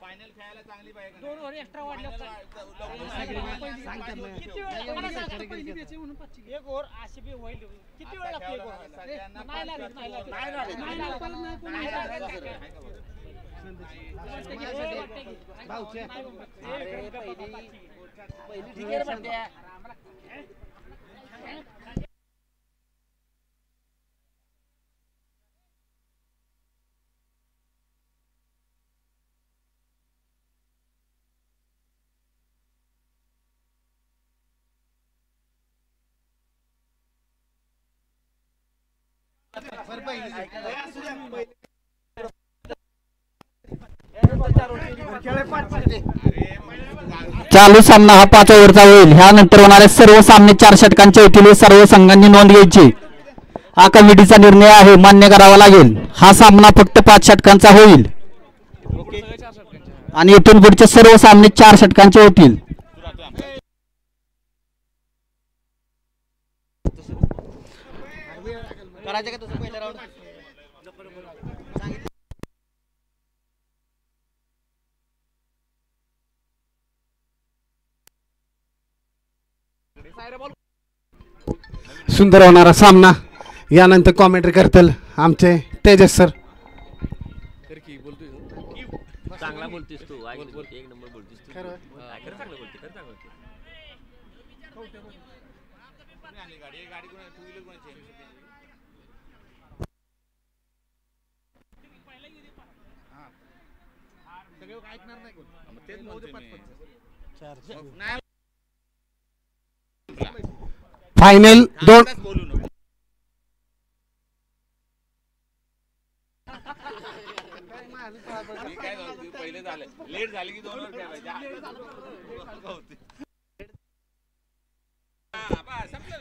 Final खेळायला चांगली पाहिजे 2 ओव्हर एक्स्ट्रा वाढल्या एक ओव्हर आशिबी होईल किती वेळ लागतो एक ओव्हर चालू सामना हा 5 ओव्हरचा होईल. ह्यानंतर होणारे सर्व सामने 4 षटकांचे होतील. सर्व संघांनी नोंद घ्यायची. हा कमिटीचा निर्णय आहे, मान्य करावा लागेल. हा सामना फक्त 5 षटकांचा होईल आणि इथून पुढचे सर्व सामने 4 षटकांचे होतील. सुंदर होणारा सामना. यानंतर कॉमेंट्री करतील आमचे तेजस सर. चांगला बोलतोस तू, एक नंबर बोलतोस तू. खरं चांगलं बोलते, खरं चांगलं बोलते. फायनल 2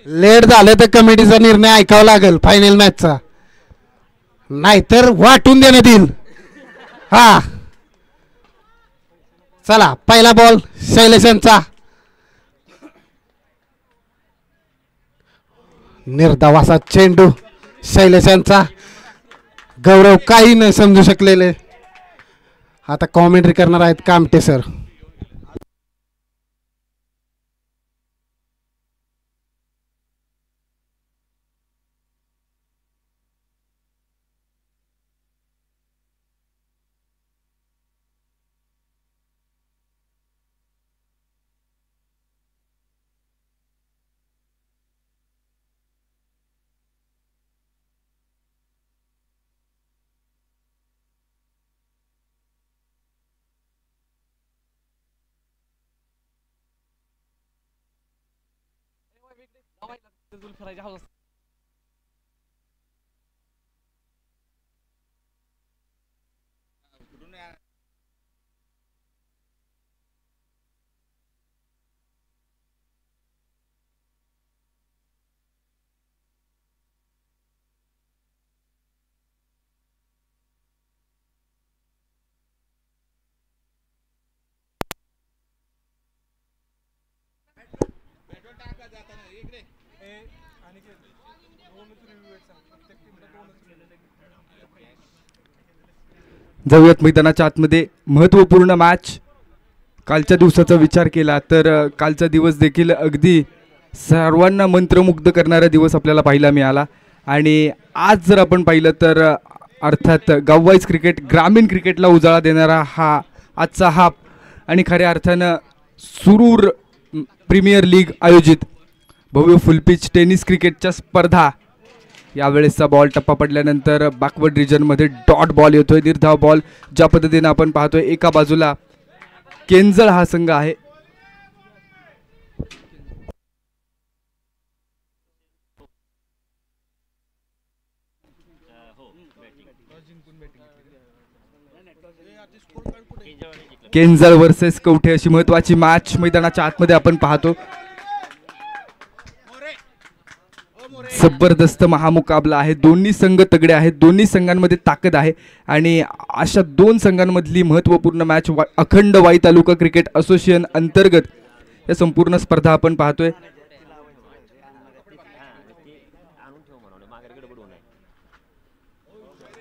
लेट झालं तर कमिटीचा निर्णय ऐकावा लागेल फायनल मॅचचा, नाहीतर वाटून देण्यात येईल. हा चला, पहिला बॉल शैलेशांचा. निर्धाव असा चेंडू शैलेशांचा. गौरव काही नाही समजू शकलेले. आता कॉमेंट्री करणार आहेत कामटे सर. जाऊयात मैदानाच्या आतमध्ये. महत्त्वपूर्ण मॅच. कालच्या दिवसाचा विचार केला तर कालचा दिवस देखील अगदी सर्वांना मंत्रमुग्ध करणारा दिवस आपल्याला पाहायला मिळाला. आणि आज जर आपण पाहिलं तर अर्थात गाववाईज क्रिकेट, ग्रामीण क्रिकेटला उजाळा देणारा हा आजचा हा आणि खऱ्या अर्थानं सुरूर प्रीमियर लीग आयोजित भव्य फुलपिच टेनिस क्रिकेटच्या स्पर्धा. यावेळेसचा बॉल टप्पा पडल्यानंतर बॅकवर्ड रिजनमध्ये डॉट बॉल येतोय, निर्धाव बॉल. ज्या पद्धतीने आपण पाहतोय एका बाजूला केंजळ हा संघ आहे, केंजळ वर्सेस कवठे अशी महत्वाची मॅच मैदानाच्या आतमध्ये आपण पाहतो. जबरदस्त महामुकाबला आहे. दोन्ही संघ तगडे आहेत, दोन्ही संघांमध्ये ताकद आहे आणि अशा दोन संघांमधली महत्त्वपूर्ण मॅच अखंड वाई तालुका क्रिकेट असोसिएशन अंतर्गत या संपूर्ण स्पर्धा आपण पाहतोय.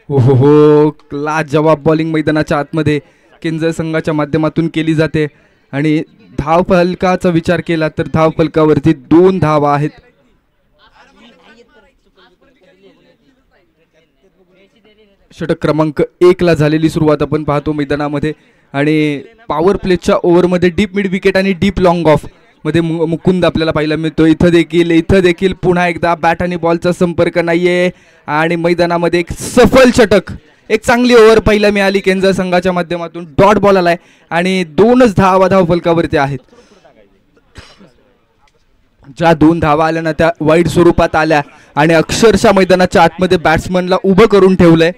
हो लाजवाब बॉलिंग मैदानाच्या आतमध्ये केंद्र संघाच्या माध्यमातून केली जाते आणि धाव फलकाचा विचार केला तर धाव फलकावरती 2 धावा आहेत. षटक क्रमांक 1 ला झालेली सुरुवात आपण पाहतो मैदानामध्ये आणि पॉवर प्लेच्या ओव्हरमध्ये डीप मिड विकेट आणि डीप लॉंग ऑफ मध्ये मुकुंद आपल्याला पाहायला मिळतो. इथं देखील पुन्हा एकदा बॅट आणि बॉलचा संपर्क नाहीये आणि मैदानामध्ये एक सफल षटक, एक चांगली ओव्हर पाहायला मिळाली केंद्र संघाच्या माध्यमातून. डॉट बॉल आलाय आणि 2च धावा धाव फलकावरती आहेत. ज्या 2 धावा आल्या ना त्या वाईट स्वरूपात आल्या आणि अक्षरशः मैदानाच्या आतमध्ये बॅट्समनला उभं करून ठेवलंय.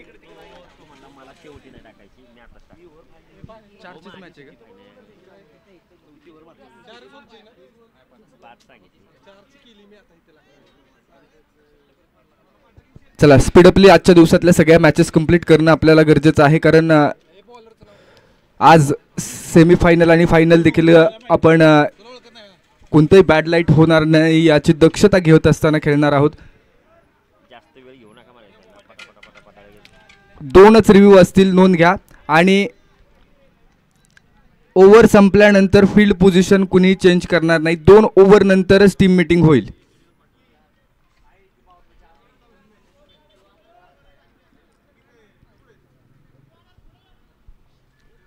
चला स्पीडअपली आजच्या दिवसातल्या सगळ्या मॅचेस कंप्लीट करणं आपल्याला गरजेचं आहे कारण आज सेमीफायनल आणि फायनल देखील आपण कोणतंही बॅड लाईट होणार नाही याची दक्षता घेत असताना खेळणार आहोत. 2च रिव्ह्यू असतील, नोंद घ्या. आणि ओव्हर संपल्यानंतर फील्ड पोझिशन कुणी चेंज करणार नाही. 2 ओव्हर नंतरच टीम मीटिंग होईल.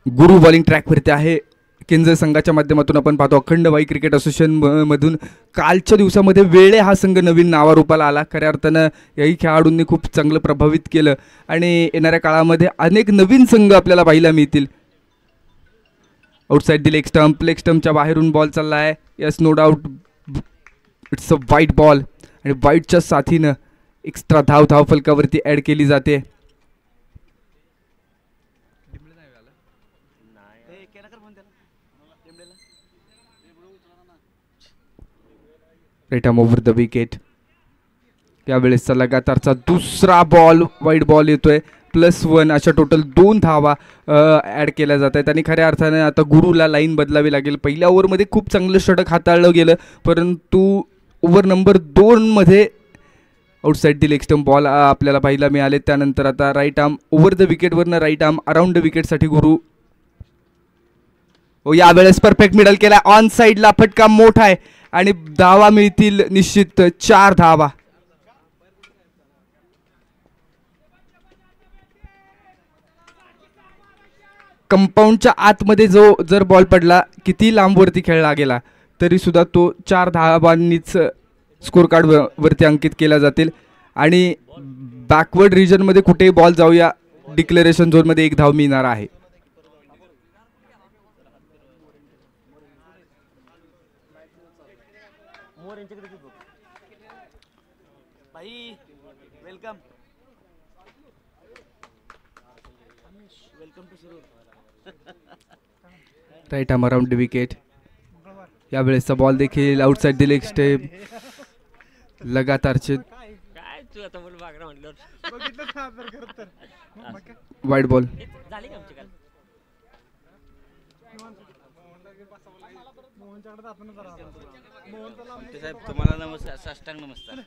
गुरु बॉलिंग ट्रॅकवरती आहे केंद्र संघाच्या माध्यमातून. आपण पाहतो अखंड वाई क्रिकेट असोसिएशन मधून कालच्या दिवसामध्ये वेळे हा संघ नवीन नावारूपाला आला. खऱ्या अर्थानं याही खेळाडूंनी खूप चांगलं प्रभावित केलं आणि येणाऱ्या काळामध्ये अनेक नवीन संघ आपल्याला पाहायला मिळतील. आउटसाइड दी लेग स्टंपच्या बाहेरून बॉल चालला आहे. Yes no doubt it's a wide ball आणि वाईटच्या साथीनं एक्स्ट्रा धाव फलकावरती ॲड केली जाते. Right arm over the wicket. यावेळेसचा लगातारचा दुसरा बॉल वाईट बॉल येतोय. +1 अशा टोटल 2 धावा ॲड केल्या जात आहेत आणि खऱ्या अर्थाने आता गुरुला लाईन बदलावी लागेल. पहिल्या ओव्हरमध्ये खूप चांगलं षटक हाताळलं गेलं परंतु ओव्हर नंबर 2 मध्ये outside the leg stump ball आपल्याला पाहायला मिळाले. त्यानंतर आता राईट आर्म ओव्हर द विकेटवरनं राईट आर्म अराउंड द विकेटसाठी गुरु. यावेळेस परफेक्ट मिडल केला. ऑन साईडला फटका मोठा आहे आणि धावा मिळतील निश्चित 4 धावा. कंपाऊंडच्या आतमध्ये जर बॉल पडला किती लांबवरती खेळला गेला तरी सुद्धा तो 4 धावांनीच स्कोर कार्ड वरती अंकित केला जातील आणि बॅकवर्ड रिजन मध्ये कुठेही बॉल जाऊया डिक्लेरेशन झोन मध्ये 1 धाव मिळणार आहे. Right arm around the wicket. यावेळेसचा बॉल देखील आउटसाइड द लेग स्टेप. लगातारचे वाईट बॉल. साहेब तुम्हाला नमस्कार, साष्टांग नमस्कार.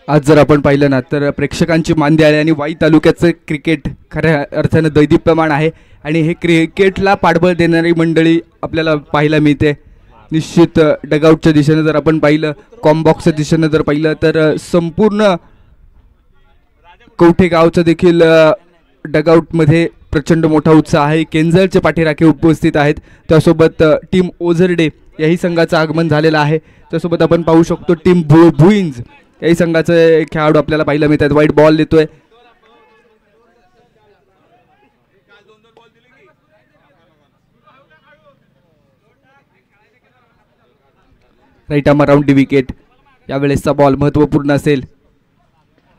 आज जर आपण पाहिलं ना तर प्रेक्षकांची मांदी आहे आणि वाई तालुक्याचं क्रिकेट खऱ्या अर्थानं दैदिप्यमान आहे आणि हे क्रिकेटला पाठबळ देणारी मंडळी आपल्याला पाहायला मिळते. निश्चित डगआउटच्या दिशेनं जर आपण पाहिलं, कॉम्बॉक्सच्या दिशेनं जर पाहिलं तर संपूर्ण कवठे गावचं देखील डगआउटमध्ये प्रचंड मोठा उत्साह आहे. केंजळचे पाठीराखे उपस्थित आहेत. त्यासोबत टीम ओझरडे याही संघाचं आगमन झालेलं आहे. त्यासोबत आपण पाहू शकतो टीम भुईंज याही संघाचे खेळाडू आपल्याला पाहायला मिळतात. वाईट बॉल देतोय. Right arm around the wicket. यावेळेसचा बॉल महत्वपूर्ण असेल.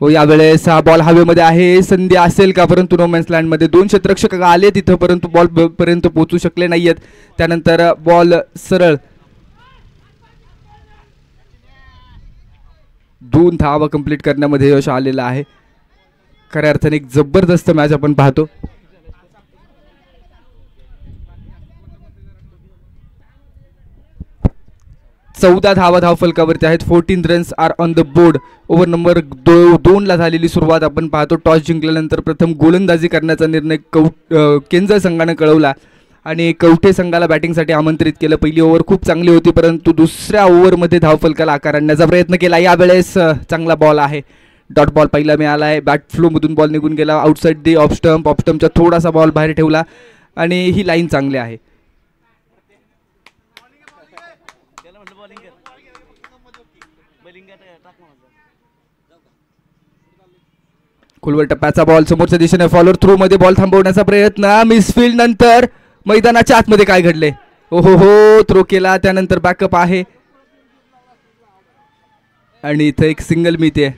यावेळेस हा बॉल हवेमध्ये आहे. संधी असेल का परंतु नो मॅन्स लँड मध्ये 2 क्षेत्ररक्षक आले तिथं परंतु बॉल पर्यंत पोहोचू शकले नाहीयेत. त्यानंतर बॉल सरळ 2 धावा कंप्लीट करण्यामध्ये यश आलेलं आहे. खऱ्या अर्थाने एक जबरदस्त मॅच आपण पाहतो. 14 धावा धावफलकावरती आहेत. 14 runs are on the board. Over number 2 ला झालेली सुरुवात आपण पाहतो. टॉस जिंकल्यानंतर प्रथम गोलंदाजी करण्याचा निर्णय केंजर संघाने कळवला आणि कवठे संघाला बॅटिंगसाठी आमंत्रित केलं. पहिली ओव्हर खूप चांगली होती, परंतु दुसऱ्या ओव्हरमध्ये धावफलकाला आकार आणण्याचा प्रयत्न केला. यावेळेस चांगला बॉल आहे, डॉट बॉल पहिला मिळाला आहे. बॅट फ्लोमधून बॉल निघून गेला आउटसाईड दी ऑफ स्टंपचा थोडासा बॉल बाहेर ठेवला आणि ही लाईन चांगली आहे. खोलवर टप्प्याचा बॉल समोरच्या दिशेने फॉलोअर थ्रू मध्ये बॉल थांबवण्याचा प्रयत्न. मिसफिल्ड नंतर मैदानाच्या आतमध्ये काय घडले? ओहो हो, थ्रो केला, त्यानंतर बॅकअप आहे आणि इथं एक सिंगल मिळते.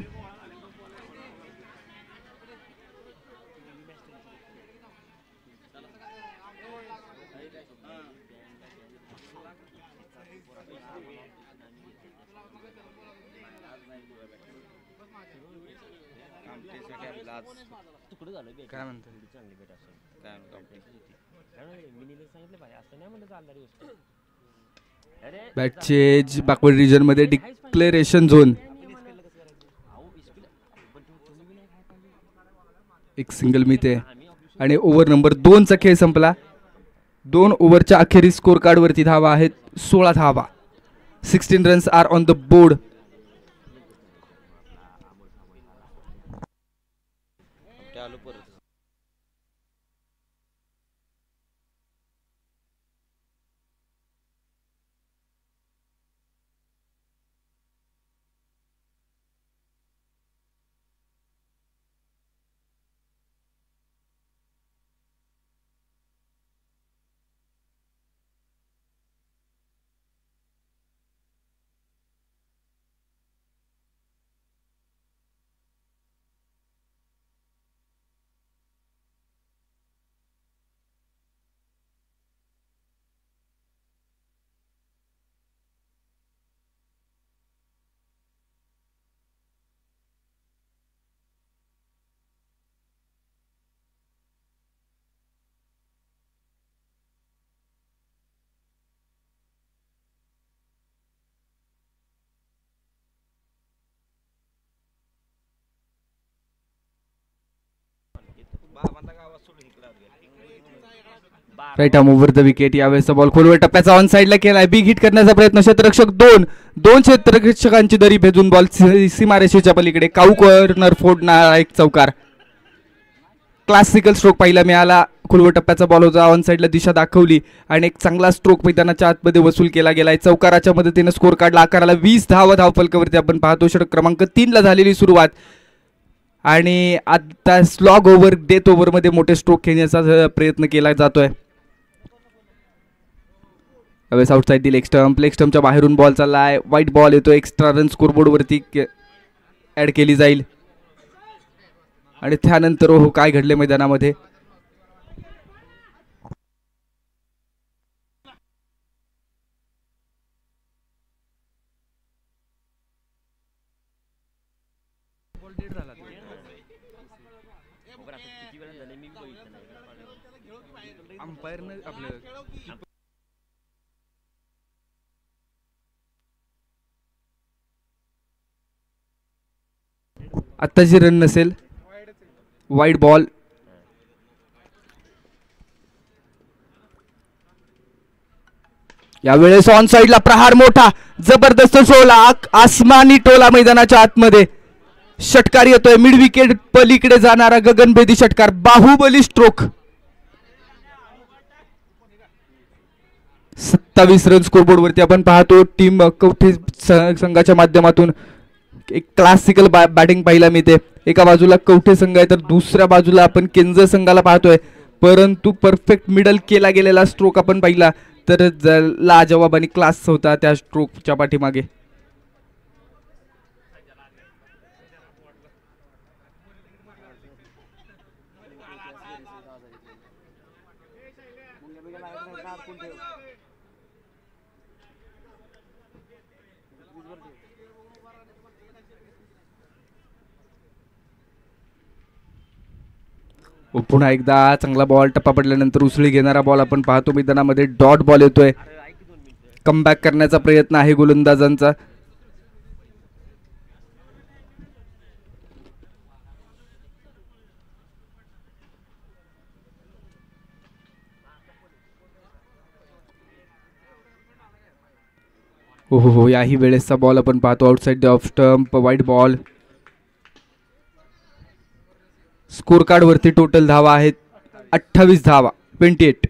काय म्हणतो बॅटचे एज बॅकवर्ड रिजन मध्ये डिक्लेरेशन झोन. एक सिंगल मिळते आणि ओव्हर नंबर 2 चा खेळ संपला. 2 ओव्हरच्या अखेरी स्कोर कार्ड वरती धावा आहेत 16 धावा. 16 runs are on the board. Right arm over the wicket. यावेळेचा बॉल खोलवर टप्प्याचा ऑन साइडला केलाय. बिग हिट करण्याचा प्रयत्न. क्षेत्ररक्षक दोन क्षेत्ररक्षकांची दरी भेदून बॉल सीमारेषेच्या पलीकडे. काऊ कॉर्नर फोडणारा एक चौकार. क्लासिकल स्ट्रोक पहिला मिळाला. खोलवर टप्प्याचा बॉल होता, ऑन साइडला दिशा दाखवली आणि एक चांगला स्ट्रोक मैदानाच्या आतमध्ये वसूल केला गेलाय. चौकाराच्या मदतीने स्कोर काढला. आकाराला 20 धावा धावफलकावरती आपण पाहतो. षटक क्रमांक 3 ला झालेली सुरुवात आणि आता स्लॉग ओव्हर डेथ ओव्हर मध्ये मोठे स्ट्रोक खेळण्याचा प्रयत्न केला जातोय. यावेळेस आउटसाइड दी लेग स्टंपच्या बाहेरून बॉल चाललाय. व्हाईट बॉल येतो. एक्स्ट्रा रन स्कोरबोर्ड वरती ऍड केली जाईल आणि त्यानंतर हो काय घडले मैदानामध्ये. आत्ताची रन नसेल. Wide ball. यावेळेस ऑन साइडला प्रहार मोठा जबरदस्त सोला. आसमानी टोला मैदानाच्या आतमध्ये. षटकार येतोय. मिड विकेट पलीकडे जाणारा गगनभेदी षटकार. बाहुबली स्ट्रोक. 27 रन स्कोरबोर्ड वरती आपण पाहतो. टीम कवठे संघाच्या माध्यमातून एक क्लासिकल बॅटिंग पाहायला मिळते. एका बाजूला कवठे संघ आहे तर दुसऱ्या बाजूला आपण केंजर संघाला पाहतोय. परंतु परफेक्ट मिडल केला गेलेला स्ट्रोक आपण पाहिला तर लाजवाब आणि क्लास होता त्या स्ट्रोकच्या पाठीमागे. पुन्हा एकदा चांगला बॉल. टप्पा पडल्यानंतर उसळी घेणारा बॉल आपण पाहतो मैदानामध्ये. डॉट बॉल येतोय कमबॅक करण्याचा प्रयत्न आहे गोलंदाजांचा. हो, याही वेळेसचा बॉल आपण पाहतो outside the off stump, wide ball. Score card वरती टोटल धावा आहेत 28 धावा, 28.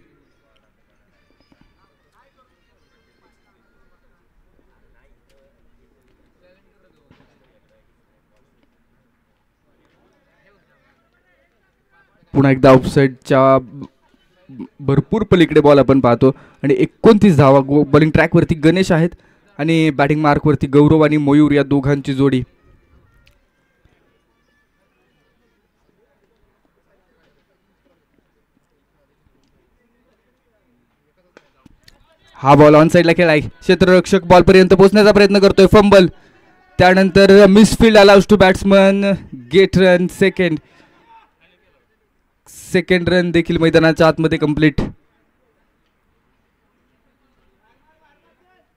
पुन्हा एकदा ऑफसाईडच्या भरपूर पलीकडे बॉल आपण पाहतो आणि 29 धावा. बॉलिंग ट्रॅक वरती गणेश आहेत आणि बॅटिंग मार्क वरती गौरव आणि मयूर या दोघांची जोडी. हा बॉल ऑन साईडला खेळाय. क्षेत्ररक्षक बॉल पर्यंत पोहोचण्याचा प्रयत्न करतोय. फंबल. त्यानंतर misfield allows to batsman. Get run. Second run देखील मैदानाच्या आतमध्ये कंप्लीट.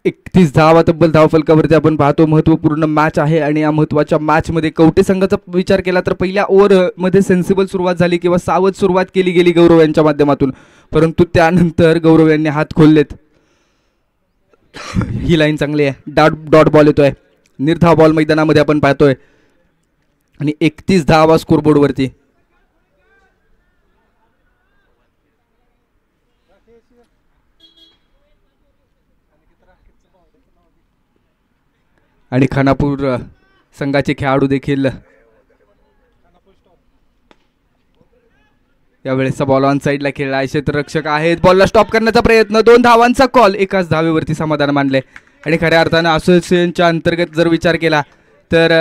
31 धावा तब्बल धावफलकावरती आपण पाहतो. महत्वपूर्ण मॅच आहे आणि या महत्वाच्या मॅच मध्ये कवटे संघाचा विचार केला तर पहिल्या ओव्हर मध्ये सेन्सिबल सुरुवात झाली किंवा सावध सुरुवात केली गेली गौरव यांच्या माध्यमातून, परंतु त्यानंतर गौरव यांनी हात खोललेत. ही लाईन चांगली आहे. डॉट बॉल येतोय. निर्धाव बॉल मैदानामध्ये आपण पाहतोय आणि 31 धावा स्कोरबोर्ड वरती. आणि खानापूर संघाचे खेळाडू देखील यावेळेसचा बॉल ऑन साईडला खेळला. क्षेत्ररक्षक आहेत. बॉलला स्टॉप करण्याचा प्रयत्न. 2 धावांचा कॉल. एकाच धावेवरती समाधान मानले. आणि खऱ्या अर्थानं असोसिएशनच्या अंतर्गत जर विचार केला तर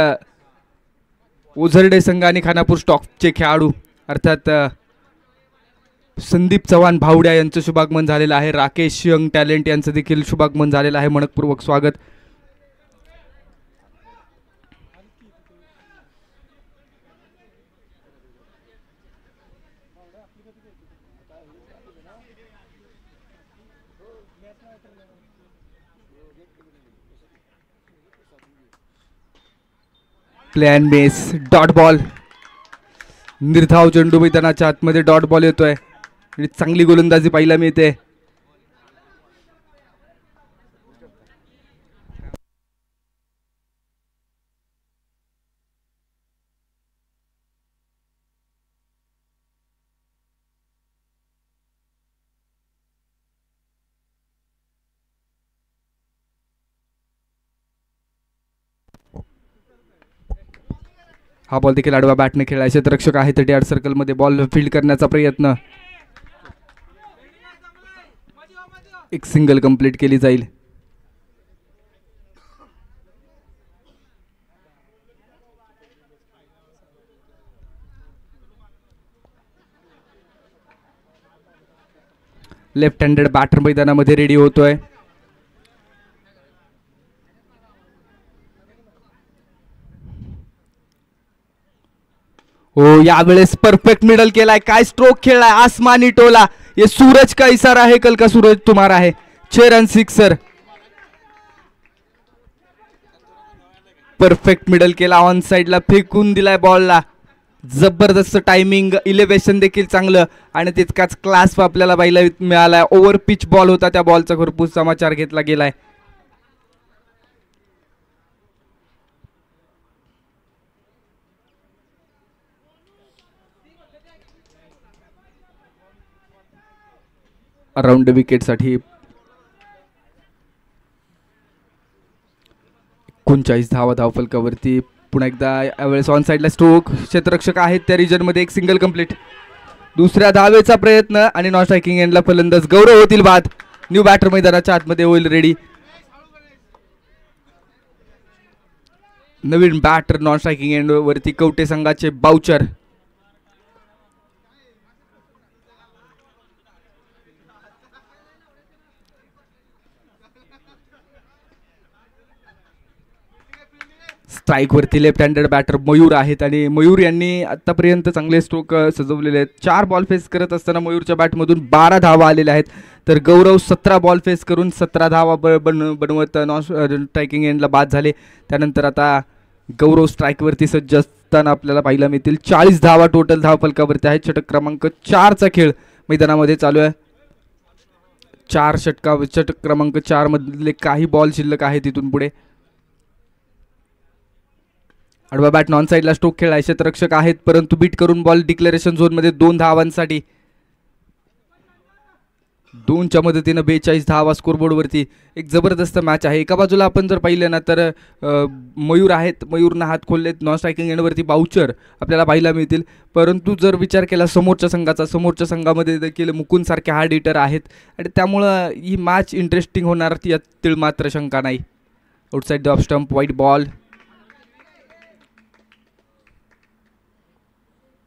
ओझरडे संघ आणि खानापूर स्टॉकचे खेळाडू अर्थात संदीप चव्हाण भावड्या यांचं शुभागमन झालेलं आहे. राकेश यंग टॅलेंट यांचं देखील शुभागमन झालेलं आहे. मनपूर्वक स्वागत. Plan base. Dot ball. निर्धाव चेंडू मैदानाच्या आतमध्ये डॉट बॉल येतोय आणि चांगली गोलंदाजी पाहायला मिळते. हा बॉल देखील आडवा बॅटने खेळला. क्षेत्ररक्षक आहे 38 सर्कल मध्ये बॉल फील्ड करण्याचा प्रयत्न. एक सिंगल कंप्लीट केली जाईल. लेफ्ट हँडेड बॅटर मैदानामध्ये रेडी होतोय. हो, यावेळेस परफेक्ट मिडल केलाय. काय स्ट्रोक खेळलाय. आसमानी टोला. ये सूरज का इशारा है, कल का सूरज तुम्हारा है. 6 रन सिक्सर. परफेक्ट मिडल केला. ऑन साइडला फेकून दिलाय बॉलला. जबरदस्त टायमिंग. इलेव्हेशन देखील चांगलं आणि तितकाच क्लास आपल्याला पाहायला मिळालाय. ओव्हर पिच बॉल होता. त्या बॉलचा भरपूर समाचार घेतला गेलाय. अराउंड विकेट साठी 39 धावा धावफलकावरती. पुन्हा एकदा यावेळेस ऑन साइडला स्ट्रोक. क्षेत्ररक्षक आहेत त्या रिजन मध्ये. एक सिंगल कंप्लीट. दुसऱ्या धावेचा प्रयत्न आणि नॉन स्ट्रायकिंग एंडला फलंदाज गौरव होतील बाद. न्यू बॅटर मैदानाच्या आतमध्ये होईल रेडी. नवीन बॅटर नॉन स्ट्रायकिंग एंड वरती कवटे संघाचे बाउचर. स्ट्राईकवरती लेफ्ट हँडेड बॅटर मयूर आहेत आणि मयूर यांनी आत्तापर्यंत चांगले स्ट्रोक सजवलेले आहेत. 4 बॉल फेस करत असताना मयूरच्या बॅटमधून 12 धावा आलेल्या आहेत. तर गौरव 17 बॉल फेस करून 17 धावा बनवत नॉन स्ट्रायकिंग एंडला बाद झाले. त्यानंतर आता गौरव स्ट्राईकवरती सज्ज असताना आपल्याला पाहायला मिळतील 40 धावा टोटल धाव फलकावरती आहेत. षटक क्रमांक 4चा खेळ मैदानामध्ये चालू आहे. 4 षटक क्रमांक 4 मधले काही बॉल शिल्लक आहेत तिथून पुढे. आडवा बॅट नॉन साईडला स्ट्रोक खेळाय. क्षेत्ररक्षक आहेत परंतु बीट करून बॉल डिक्लेरेशन झोनमध्ये 2 धावांसाठी 2च्या मदतीनं 42 धावा स्कोरबोर्डवरती. एक जबरदस्त मॅच आहे. एका बाजूला आपण जर पाहिलं ना तर मयूर आहेत, मयूरनं हात खोललेत. नॉन स्ट्रायकिंग एंडवरती बाउचर आपल्याला पाहायला मिळतील. परंतु जर विचार केला समोरच्या संघामध्ये देखील मुकुंद सारखे हार्ड हिटर आहेत आणि त्यामुळं ही मॅच इंटरेस्टिंग होणार यातील मात्र शंका नाही. Outside the off stump wide ball.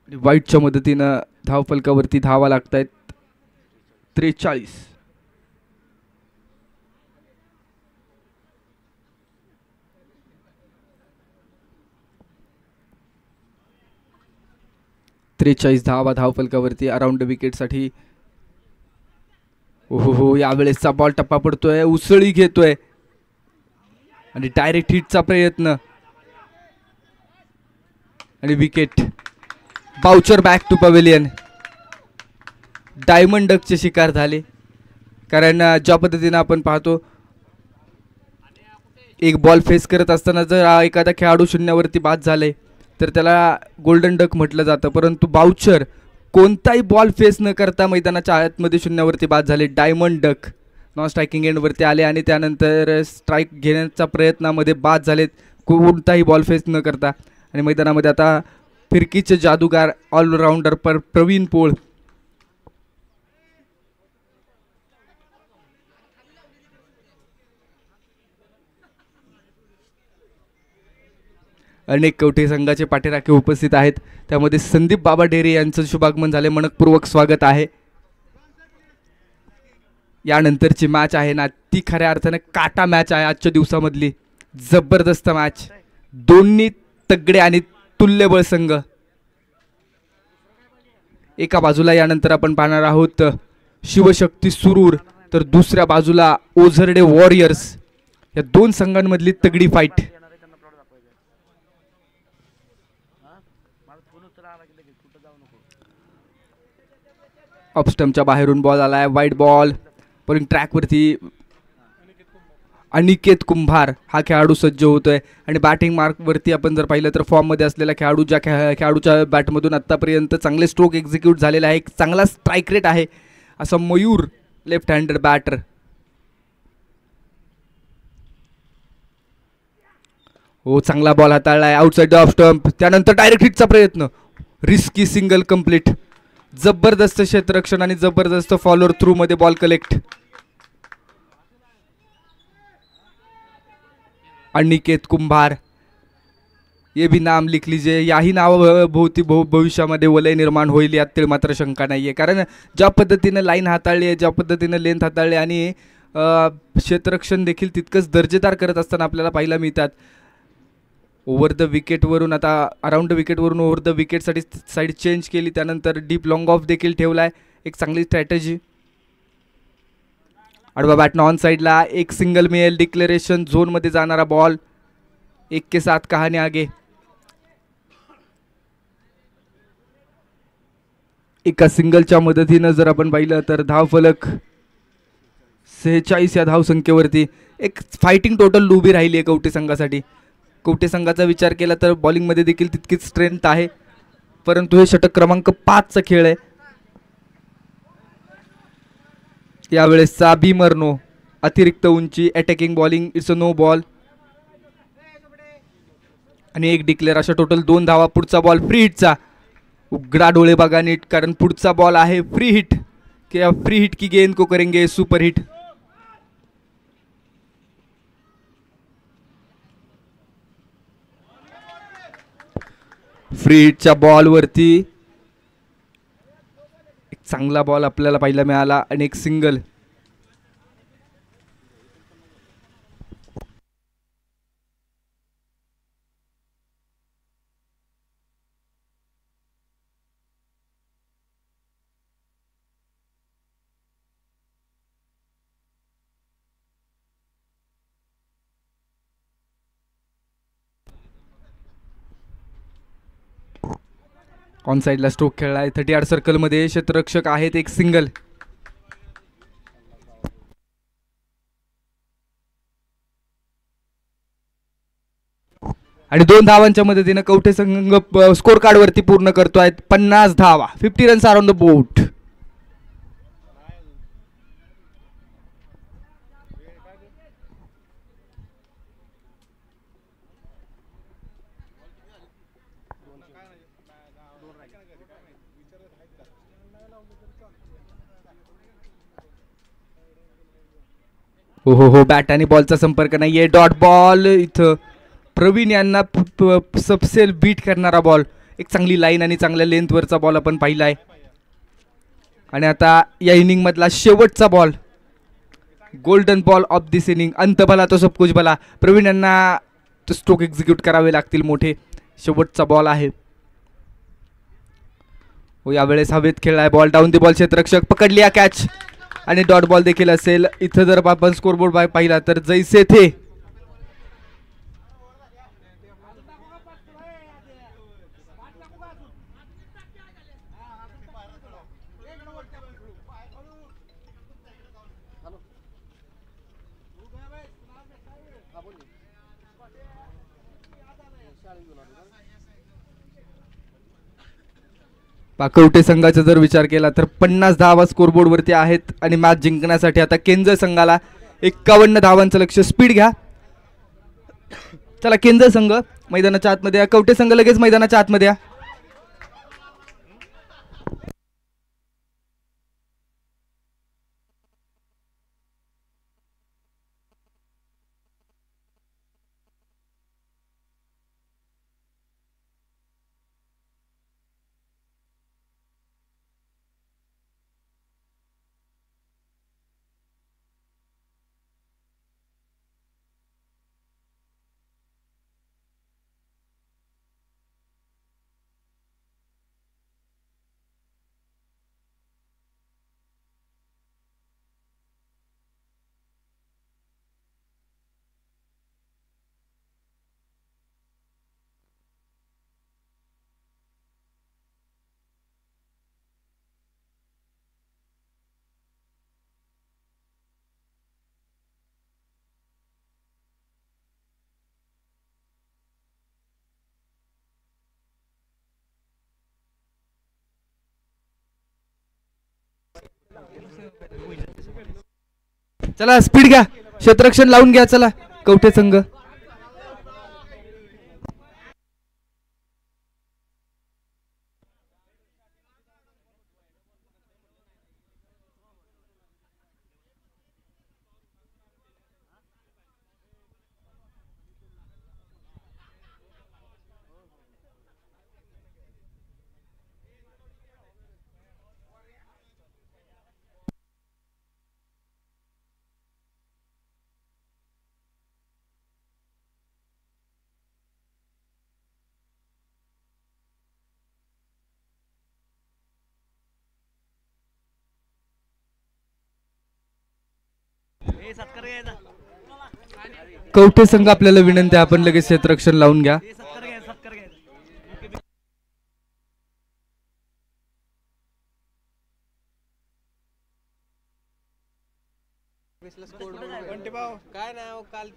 व्हाईटच्या मदतीनं धावफलकावरती धावा लागत आहेत 43. धावा धावफलकावरती अराउंड विकेटसाठी. हो यावेळेसचा बॉल टप्पा पडतोय, उसळी घेतोय आणि डायरेक्ट हिटचा प्रयत्न आणि wicket. Boucher back to pavilion. Diamond डकचे शिकार झाले. कारण ज्या पद्धतीनं आपण पाहतो एक बॉल फेस करत असताना जर एखादा खेळाडू शून्यावरती बाद झाले तर त्याला गोल्डन डक म्हटलं जातं. परंतु बाउचर कोणताही बॉल फेस न करता मैदानाच्या आतमध्ये शून्यावरती बाद झाले. डायमंड डक नॉन स्ट्रायकिंग एंडवरती आले आणि त्यानंतर स्ट्राईक घेण्याच्या प्रयत्नामध्ये बाद झालेत कोणताही बॉल फेस न करता. आणि मैदानामध्ये आता फिरकीचे जादूगार ऑलराऊंडर प्रवीण पोळ अनेक कवठे संघाचे पाठीराखे उपस्थित आहेत. त्यामध्ये संदीप बाबा डेरे यांचं शुभागमन झाले. मनपूर्वक स्वागत आहे. यानंतरची मॅच आहे ना ती खऱ्या अर्थाने काटा मॅच आहे. आजच्या दिवसामधली जबरदस्त मॅच. दोन्ही तगडे आणि तुल्यबळ संघ एका बाजूला यानंतर आपण पाहणार आहोत शिवशक्ती सुरूर तर दुसऱ्या बाजूला ओझरडे वॉरियर्स. या 2 संघांमधली तगडी फाईट. ऑफस्टमच्या बाहेरून बॉल आलाय. वाईट बॉल. बॉलिंग ट्रॅकवरती अनिकेत कुंभार हा खेळाडू सज्ज होतोय आणि बॅटिंग मार्कवरती आपण जर पाहिलं तर फॉर्ममध्ये असलेला खेळाडू ज्या खेळाडूच्या बॅटमधून आत्तापर्यंत चांगले स्ट्रोक एक्झिक्यूट झालेले आहे. एक चांगला स्ट्राईक रेट आहे असा मयूर लेफ्ट हँडेड बॅटर. हो चांगला बॉल हाताळलाय. Outside off stump. त्यानंतर डायरेक्ट हिटचा प्रयत्न. Risky single complete. जबरदस्त क्षेत्ररक्षण आणि जबरदस्त फॉलोअर थ्रू मध्ये बॉल कलेक्ट. अनिकेत कुंभार ये भी नाम लिख लीजिए. याही नाव भोवती भविष्यामध्ये वलय निर्माण होईल यात मात्र शंका नाहीये. कारण ज्या पद्धतीने लाईन हाताळली आहे, ज्या पद्धतीने लेंथ हाताळली आणि क्षेत्ररक्षण देखील तितकंच दर्जेदार करत असताना आपल्याला पाहायला मिळतात. ओव्हर द विकेटवरून आता अराउंड विकेटवरून ओव्हर द विकेटसाठी साईड चेंज केली. त्यानंतर डीप लॉंग ऑफ देखील ठेवलाय. एक चांगली स्ट्रॅटेजी. आडवा बॅट नॉन साईडला. एक सिंगल मिळेल. डिक्लेरेशन झोनमध्ये जाणारा बॉल. 1 के 7 कहाणी आगे. एका सिंगलच्या मदतीनं जर आपण पाहिलं तर धावफलक 46 या धावसंख्येवरती. एक फायटिंग टोटल उभी राहिली आहे कवठे संघासाठी. कवठे संघाचा विचार केला तर बॉलिंगमध्ये देखील तितकीच स्ट्रेंथ आहे. परंतु हे षटक क्रमांक 5चा खेळ आहे. यावेळेसचा भीमरनो अतिरिक्त उंची. Attacking bowling. It's a no ball आणि एक डिक्लेअर. अशा टोटल 2 धावा. पुढचा बॉल फ्री हिटचा. उघडा डोळे बघा नीट कारण पुढचा बॉल आहे फ्री हिट. क्या फ्री हिट की गेंद को करेंगे सुपर हिट. फ्री हिटच्या बॉलवरती एक चांगला बॉल आपल्याला पाहायला मिळाला आणि एक सिंगल. ऑन साईडला स्ट्रोक खेळला आहे. 30 यार्ड सर्कलमध्ये क्षेत्ररक्षक आहेत, एक सिंगल. आणि 2 धावांच्या मदतीनं कवठे संघ स्कोर कार्ड वरती पूर्ण करतोय. 50 धावा, 50 रन्स आर ऑन द बोट. हो, बॅट आणि बॉलचा संपर्क नाहीये. Dot ball. इथं प्रवीण यांना सबसेल बीट करणारा बॉल, एक चांगली लाईन आणि चांगल्या लेंथवरचा बॉल आपण पाहिलाय. आणि आता या इनिंग मधला शेवटचा ball, golden ball of this inning. अंत भला तो सब कुछ भला. प्रवीण यांना स्ट्रोक एक्झिक्यूट करावे लागतील मोठे. शेवटचा बॉल आहे. यावेळेस हवेत खेळलाय बॉल. Down the ball. क्षेत्ररक्षक पकडली कॅच आणि डॉट बॉल देखील असेल. इथं जर आपण स्कोरबोर्ड पाहिला तर जैसे थे कवठे संघाचा जर विचार केला तर 50 धावा स्कोरबोर्ड वरती आहेत आणि मॅच जिंकण्यासाठी आता केंद्र संघाला 51 धावांचं लक्ष. स्पीड घ्या. चला केंद्र संघ मैदानाच्या आतमध्ये या. कवठे संघ लगेच मैदानाच्या आतमध्ये या. चला स्पीड घ्या. क्षेत्ररक्षण लावून घ्या. चला कवठे संघ. कवठे संघ आपल्याला विनंती आहे, आपण लगेच क्षेत्ररक्षण लावून घ्या. काय नाव काल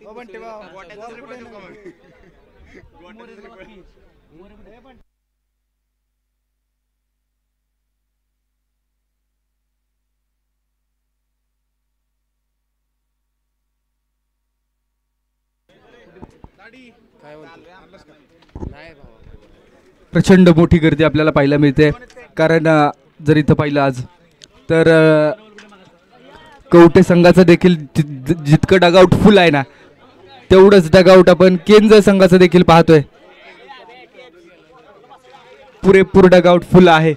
प्रचंड मोठी गर्दी आपल्याला पाहायला मिळते. कारण जर इथं पाहिलं आज तर कवठे संघाचं देखील जितकं डगआउट फुल आहे ना, तेवढंच डगआउट आपण केंद्र संघाचं देखील पाहतोय. पुरेपूर डगआउट फुल आहे.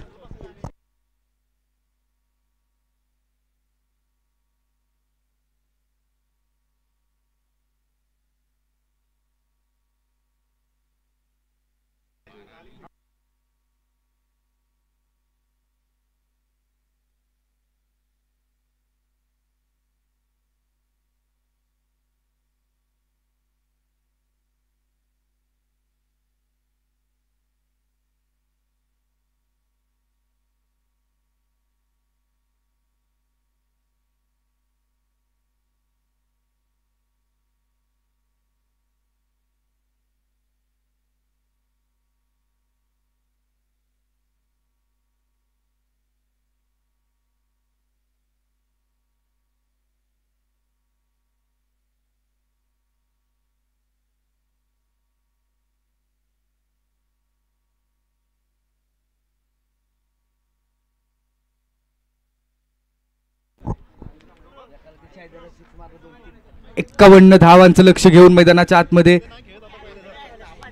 51 धावांचं लक्ष घेऊन मैदानाच्या आतमध्ये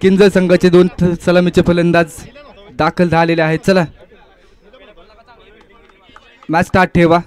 किंजल संघाचे 2 सलामीचे फलंदाज दाखल झालेले आहेत. चला मॅच स्टार्ट ठेवा.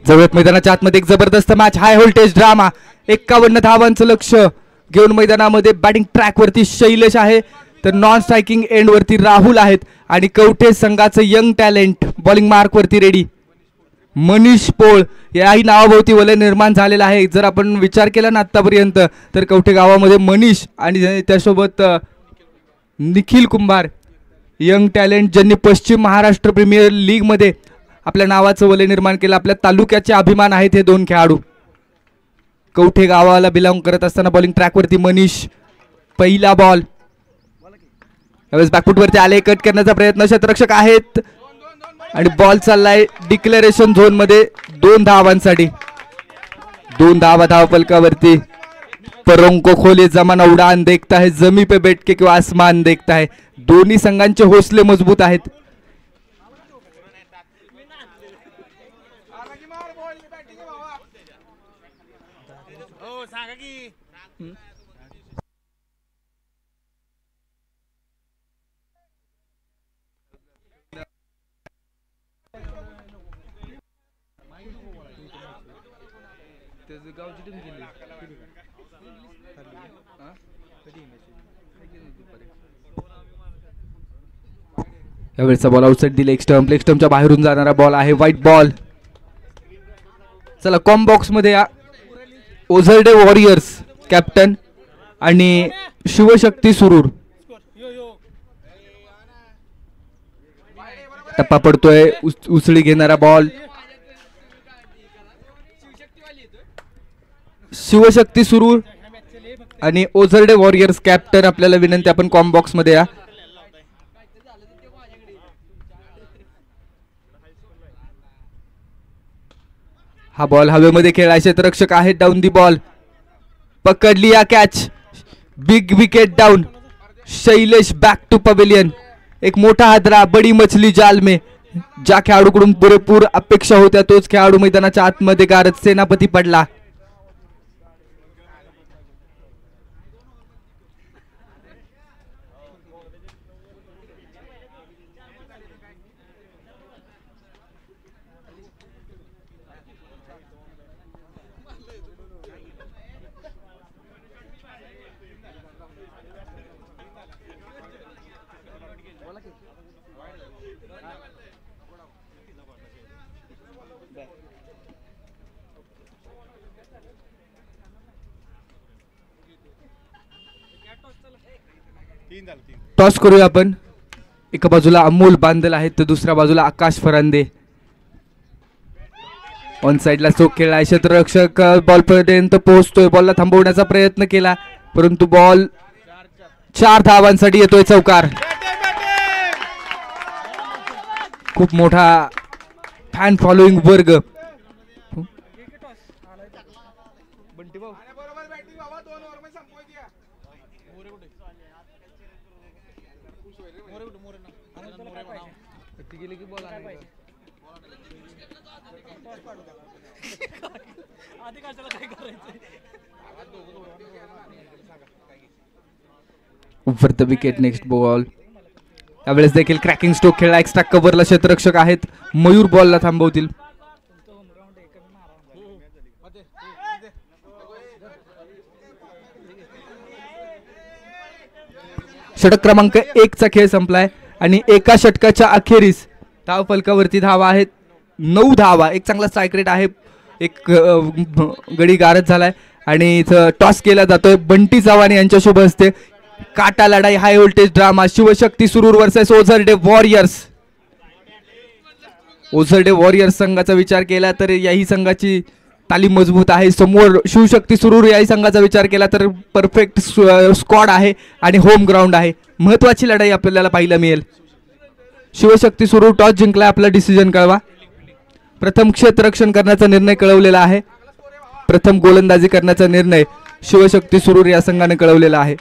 जवळच मैदानाच्या आतमध्ये एक जबरदस्त मॅच, हाय व्होल्टेज ड्रामा. 51 धावांचं लक्ष घेऊन मैदानामध्ये बॅटिंग ट्रॅक वरती शैलेश आहे, तर नॉन स्ट्रायकिंग एंड वरती राहुल आहेत आणि कवठे संघाचं यंग टॅलेंट बॉलिंग मार्क वरती रेडी मनीष पोळ. याही नावाभोवती वलय निर्माण झालेलं आहे. जर आपण विचार केला ना आतापर्यंत तर कवठे गावामध्ये मनीष आणि त्यासोबत निखिल कुंभार यंग टॅलेंट ज्यांनी पश्चिम महाराष्ट्र प्रीमियर लीग मध्ये आपल्या नावाचं वलय निर्माण केलं. आपल्या तालुक्याचे अभिमान आहेत हे 2 खेळाडू. कवठे गावाला बिलॉंग करत असताना बॉलिंग ट्रॅकवरती मनीष. पहिला बॉल यावेळेस बॅकफुट वरती आले, कट करण्याचा प्रयत्न, क्षेत्ररक्षक आहेत आणि बॉल चाललाय डिक्लेरेशन झोन मध्ये 2 धावांसाठी. 2 धावा धावफलकावरती. परों को खोले जमाना उडान देखता है, जमी पे बैठ के किंवा आसमान देखता है. दोन्ही संघांचे हौसले मजबूत आहेत. यावेळेचा बॉल आउटसाइड दिले, लेग स्टंपच्या बाहेरून जाणारा बॉल आहे, व्हाईट बॉल. चला कॉम बॉक्स मध्ये या ओझरडे वॉरियर्स कॅप्टन आणि शिवशक्ती सुरूर. टप्पा पडतोय, उसळी घेणारा बॉल. शिवशक्ती सुरूर आणि ओझरडे वॉरियर्स कॅप्टन, आपल्याला विनंती आपण कॉम बॉक्स मध्ये या. हा बॉल हवेमध्ये खेळायचे, क्षेत्ररक्षक आहेत, डाऊन दी बॉल, पकडली या catch, big wicket down. Shailesh back to pavilion. एक मोठा हादरा, बडी मछली जाल में. ज्या खेळाडूकडून पुरेपूर अपेक्षा होत्या तोच खेळाडू मैदानाच्या आतमध्ये गारद सेनापती पडला. टॉस करूया आपण. एका बाजूला अमोल बांदल आहेत तर दुसऱ्या बाजूला आकाश फरांदे. ऑन साइडला चोख खेळला, क्षेत्ररक्षक बॉल पर्यंत पोहोचतोय, बॉलला थांबवण्याचा प्रयत्न केला परंतु बॉल 4 धावांसाठी येतोय चौकार. खूप मोठा फॅन फॉलोइंग वर्ग. Over the wicket, next ball. यावेळेस देखील क्रॅकिंग स्ट्रोक खेळला, एक्स्ट्रा कव्हरला क्षेत्ररक्षक आहेत, मयूर बॉलला थांबवतील. षटक क्रमांक 1 चा खेळ संपलाय आणि एका षटकाच्या अखेरीस धाव फलकावरती धावा आहेत 9 धावा, एक चांगला स्ट्राईक रेट आहे, एक गडी गारद झालाय आणि इथं टॉस केला जातोय. बंटी चव्हाण यांच्या शुभ हस्ते. काटा लढाई, हाय व्होल्टेज ड्रामा, शिवशक्ती सुरूर versus Ozarde warriors. Ozarde warriors संघाचा विचार केला तर याही संघाची तालीम मजबूत आहे. समोर शिवशक्ती सुरूर याही संघाचा विचार केला तर परफेक्ट स्क्वॉड आहे आणि होम ग्राउंड आहे. महत्वाची लढाई आपल्याला पाहायला मिळेल. शिवशक्ती सुरूर टॉस जिंकलाय, आपला डिसिजन कळवा. प्रथम क्षेत्ररक्षण करण्याचा निर्णय कळवलेला आहे. प्रथम गोलंदाजी करण्याचा निर्णय शिवशक्ती सुरूर या संघाने कळवलेला आहे.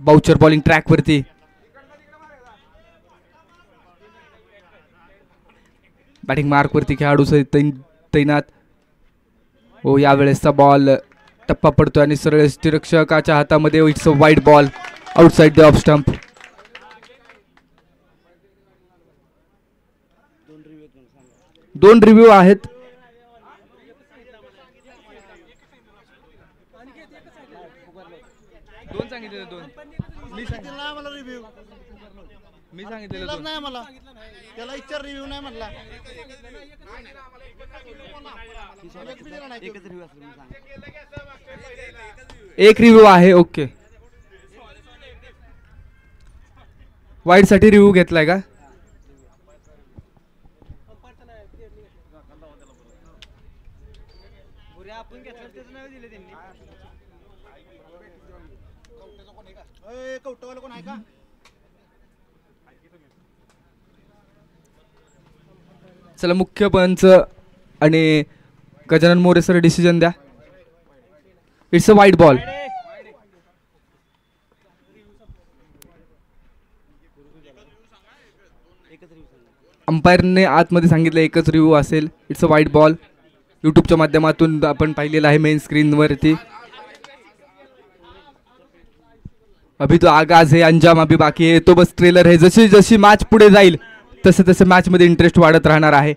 बाउचर बॉलिंग ट्रॅक वरती. बॅटिंग मार्क वरती खेळाडू तैनात. हो, यावेळेसचा बॉल टप्पा पडतोय आणि सरळ यष्टीरक्षकाच्या हातामध्ये. It's a wide ball outside the off stump. दोन रिव्ह्यू आहेत. दोन सांगितलेले, दोन मी सांगितलेलं नाही मला त्याला इच्छा रिव्ह्यू नाही म्हणला. एक रिव्ह्यू आहे. ओके, वाईड साठी रिव्ह्यू घेतलाय का? चला, मुख्य पंच आणि गजानन मोरे सर डिसिजन द्या. It's a wide ball. अंपायरने आतमध्ये सांगितलं एकच रिव्ह्यू असेल. It's a wide ball. यूट्यूबच्या माध्यमातून आपण पाहिलेलं आहे मेन स्क्रीनवरती. अभी तो आगाज है, अंजाम अभी बाकी है. तो बस ट्रेलर है. जशी जशी मॅच पुढे जाईल तसे तसे मॅच मध्ये इंटरेस्ट वाढत राहणार आहे.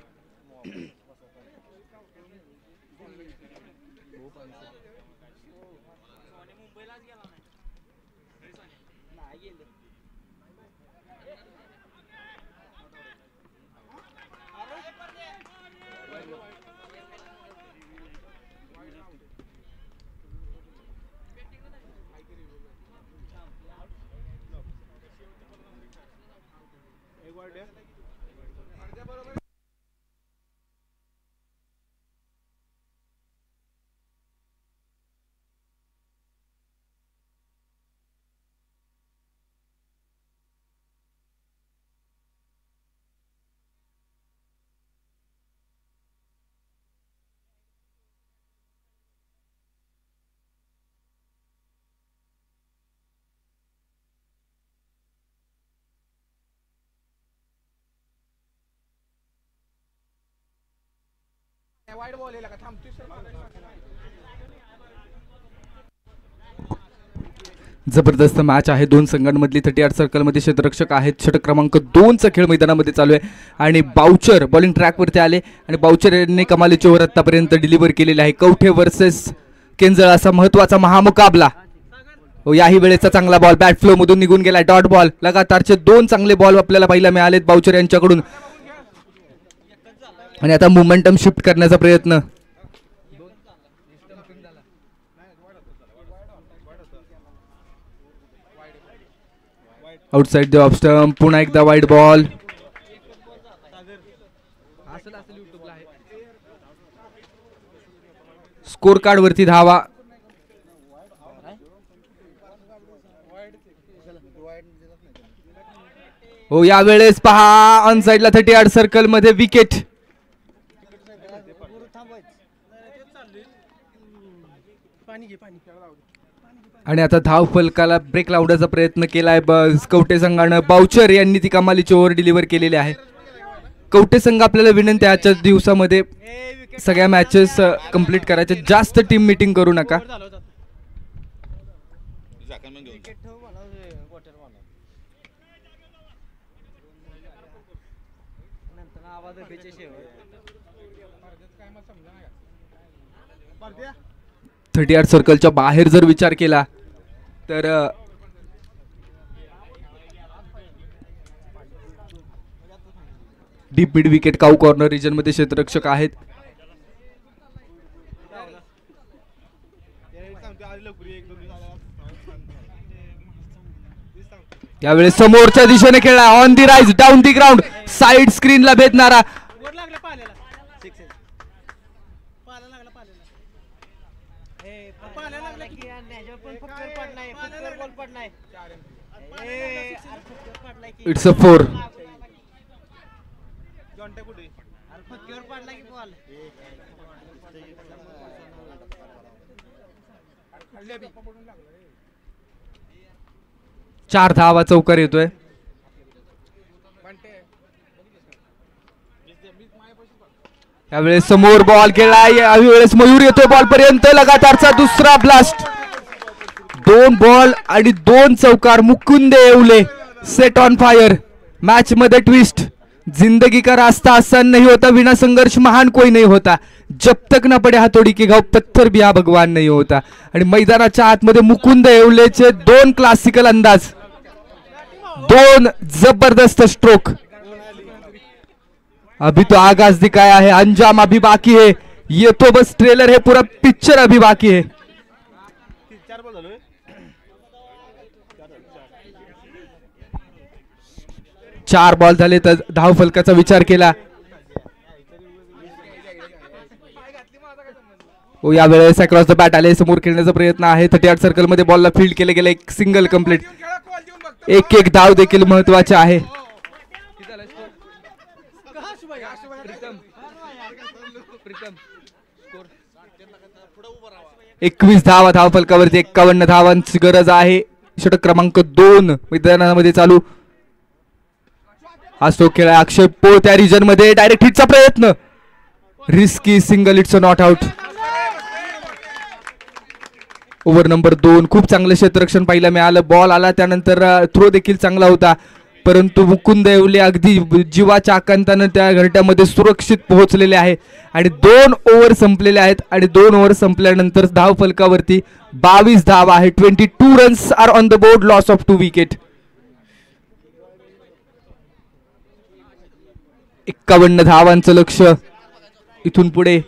जबरदस्त मॅच आहे. दोन संघांमधली 38 सर्कलमध्ये क्षेत्ररक्षक आहेत. षटक क्रमांक 2चा खेळ मैदानामध्ये चालू आहे आणि बाउचर बॉलिंग ट्रॅकवरती आले आणि बाउचर यांनी कमालीचे ओव्हर आतापर्यंत डिलिव्हर केलेले आहे. कवठे वर्सेस केंजळ असा महत्वाचा महामुकाबला. याही वेळेचा चांगला बॉल बॅट फ्लो मधून निघून गेलाय. Dot ball. लगातारचे 2 चांगले बॉल आपल्याला पाहायला मिळालेत बाउचर यांच्याकडून आणि आता मोमेंटम शिफ्ट करण्याचा प्रयत्न. Outside the off stump. पुन्हा एकदा वाईड बॉल. स्कोर कार्ड वरती धावा. हो, यावेळेस पहा ऑन साइडला 38 सर्कल मध्ये विकेट. आणि आता धाव फलकाला ब्रेक लावण्याचा प्रयत्न केलाय कवठे संघानं. बाउचर यांनी ती कमालीची ओव्हर डिलिव्हर केलेली आहे. कवठे संघ आपल्याला विनंती आहे आजच्या दिवसामध्ये सगळ्या मॅचेस कंप्लीट करायचे. जास्त टीम मीटिंग करू नका. थर्टी यार्ड सर्कलच्या बाहेर जर विचार केला तर deep mid wicket cow corner region मध्ये क्षेत्ररक्षक आहेत. यावेळेस समोरच्या दिशेने खेळला on the rise down the ground side स्क्रीनला भेदणारा वर लागला पाल्याला पाल्या लागला की ह्याच्यावर पण फुटकर पडलाय फुटकर बॉल पडलाय फुटकर पडलाय की इट्स अ 4. फुटकर पडलाय की बॉल 4 धावा चौकार येतोय. यावेळेस समोर बॉल खेळलाय यावेळेस मयूर येतोय बॉल पर्यंत लगातारचा दुसरा ब्लास्ट 2 बॉल आणि 2 चौकार Mukund Yewale set on fire. Match मध्ये ट्विस्ट जिंदगी का रास्ता आसान नहीं होता बिना संघर्ष महान कोई नहीं होता जब तक न पडे हातोडी की घाव पत्थर भी हा भगवान नहीं होता. आणि मैदानाच्या आतमध्ये मुकुंद येवलेचे 2 क्लासिकल अंदाज 2 जबरदस्त स्ट्रोक. अभी तो आगाज दिखाया है अंजाम अभी बाकी है ये तो बस ट्रेलर है पूरा पिक्चर अभी बाकी है. 4 बॉल झाले तर धाव फलकाचा विचार केला. यावेळेस अक्रॉस द बॅट आले समोर खेळण्याचा प्रयत्न आहे. 38 सर्कल मध्ये बॉलला फील्ड केले गेले एक सिंगल कंप्लीट. एक धाव देखील महत्वाचे आहे. 21 धावा धाव फलकावरती 51 धावांची गरज आहे. षटक क्रमांक 2 मैदानामध्ये चालू. हा स्ट्रोक खेळा अक्षय पो त्या रिजन मध्ये डायरेक्ट हिटचा प्रयत्न risky single it's not out. Over number 2 खूप चांगलं क्षेत्ररक्षण पाहायला मिळालं. बॉल आला त्यानंतर थ्रो देखील चांगला होता परंतु मुकुंद येवले अगदी जीवाच्या आकांतानं त्या घरट्यामध्ये सुरक्षित पोहोचलेले आहे. आणि 2 ओव्हर संपलेले आहेत आणि 2 ओव्हर संपल्यानंतर धाव फलकावरती 22 धावा आहे. 22 runs are on the board loss of 2 wicket. 51 धावांचं लक्ष इथून पुढे.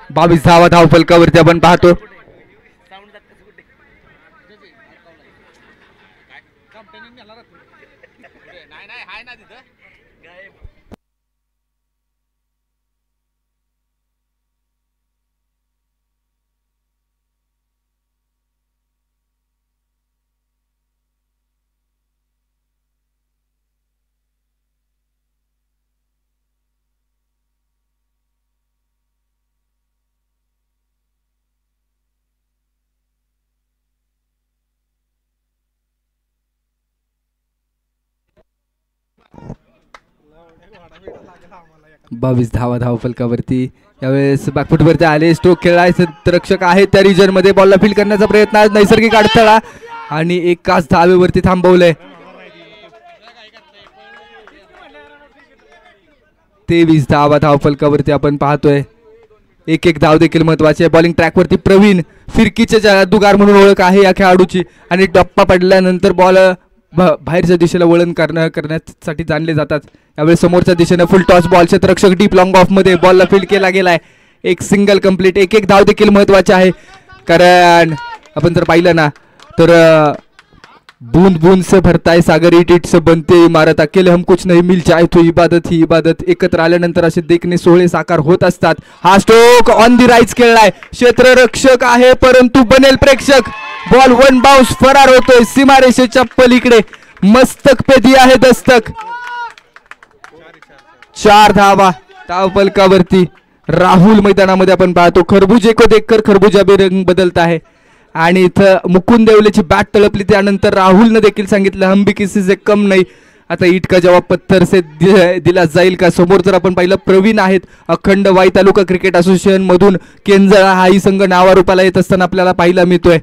बावीस धावा धाव फलकावरती आपण पाहतो. बावीस धावा धाव फलकावरती. यावेळेस बॅकफुटवरती आले स्ट्रोक खेळाय रक्षक आहे त्या रिजन मध्ये बॉलला फील करण्याचा प्रयत्न नैसर्गिक अडथळा आणि एकाच धावेवरती थांबवलंय. 23 धावा धाव फलकावरती आपण पाहतोय. एक धाव देखील महत्वाची आहे. बॉलिंग ट्रॅकवरती प्रवीण फिरकीचे जादूगार म्हणून ओळख आहे या खेळाडूची आणि टप्पा पडल्यानंतर बॉल बाहेरच्या दिशेला वळण करण्यासाठी जाणले जातात. यावेळी समोरच्या दिशेने फुल टॉस बॉल क्षेत्ररक्षक डीप लॉंग ऑफ मध्ये बॉलला फील्ड केला गेलाय. एक सिंगल कंप्लीट. एक धाव देखील महत्वाचे आहे कारण आपण जर पाहिलं ना तर बूंद बूंद से भरता है सागर ईट ईट से बनते इमारत अकेले हम कुछ नहीं मिल जाए तो इबादत ही इबादत. एकत्र आल्यानंतर असे देखणे सोहळे साकार होत असतात. हा स्ट्रोक ऑन दी राईज खेळलाय. क्षेत्ररक्षक आहे परंतु बनेल प्रेक्षक. बॉल 1 बाउंस फरार होतोय सीमारेषेच्या पलीकडे. मस्तक पे दिया है दस्तक. 4 धावा धाव फलकावरती राहुल मैदानामध्ये आपण पाहतो. खरबूजे को देखकर खरबूजा भी रंग बदलता है. आणि इथं मुकुंद देवलेची बॅट तळपली. त्यानंतर राहुलनं देखील सांगितलं हम भी किसी से कम नाही. आता ईट का जवाब पत्थर से दिला जाईल का. समोर जर आपण पाहिलं प्रवीण आहेत अखंड वाई तालुका क्रिकेट असोसिएशन मधून. केंजळा हाही संघ नावारूपाला येत असताना आपल्याला पाहायला मिळतोय.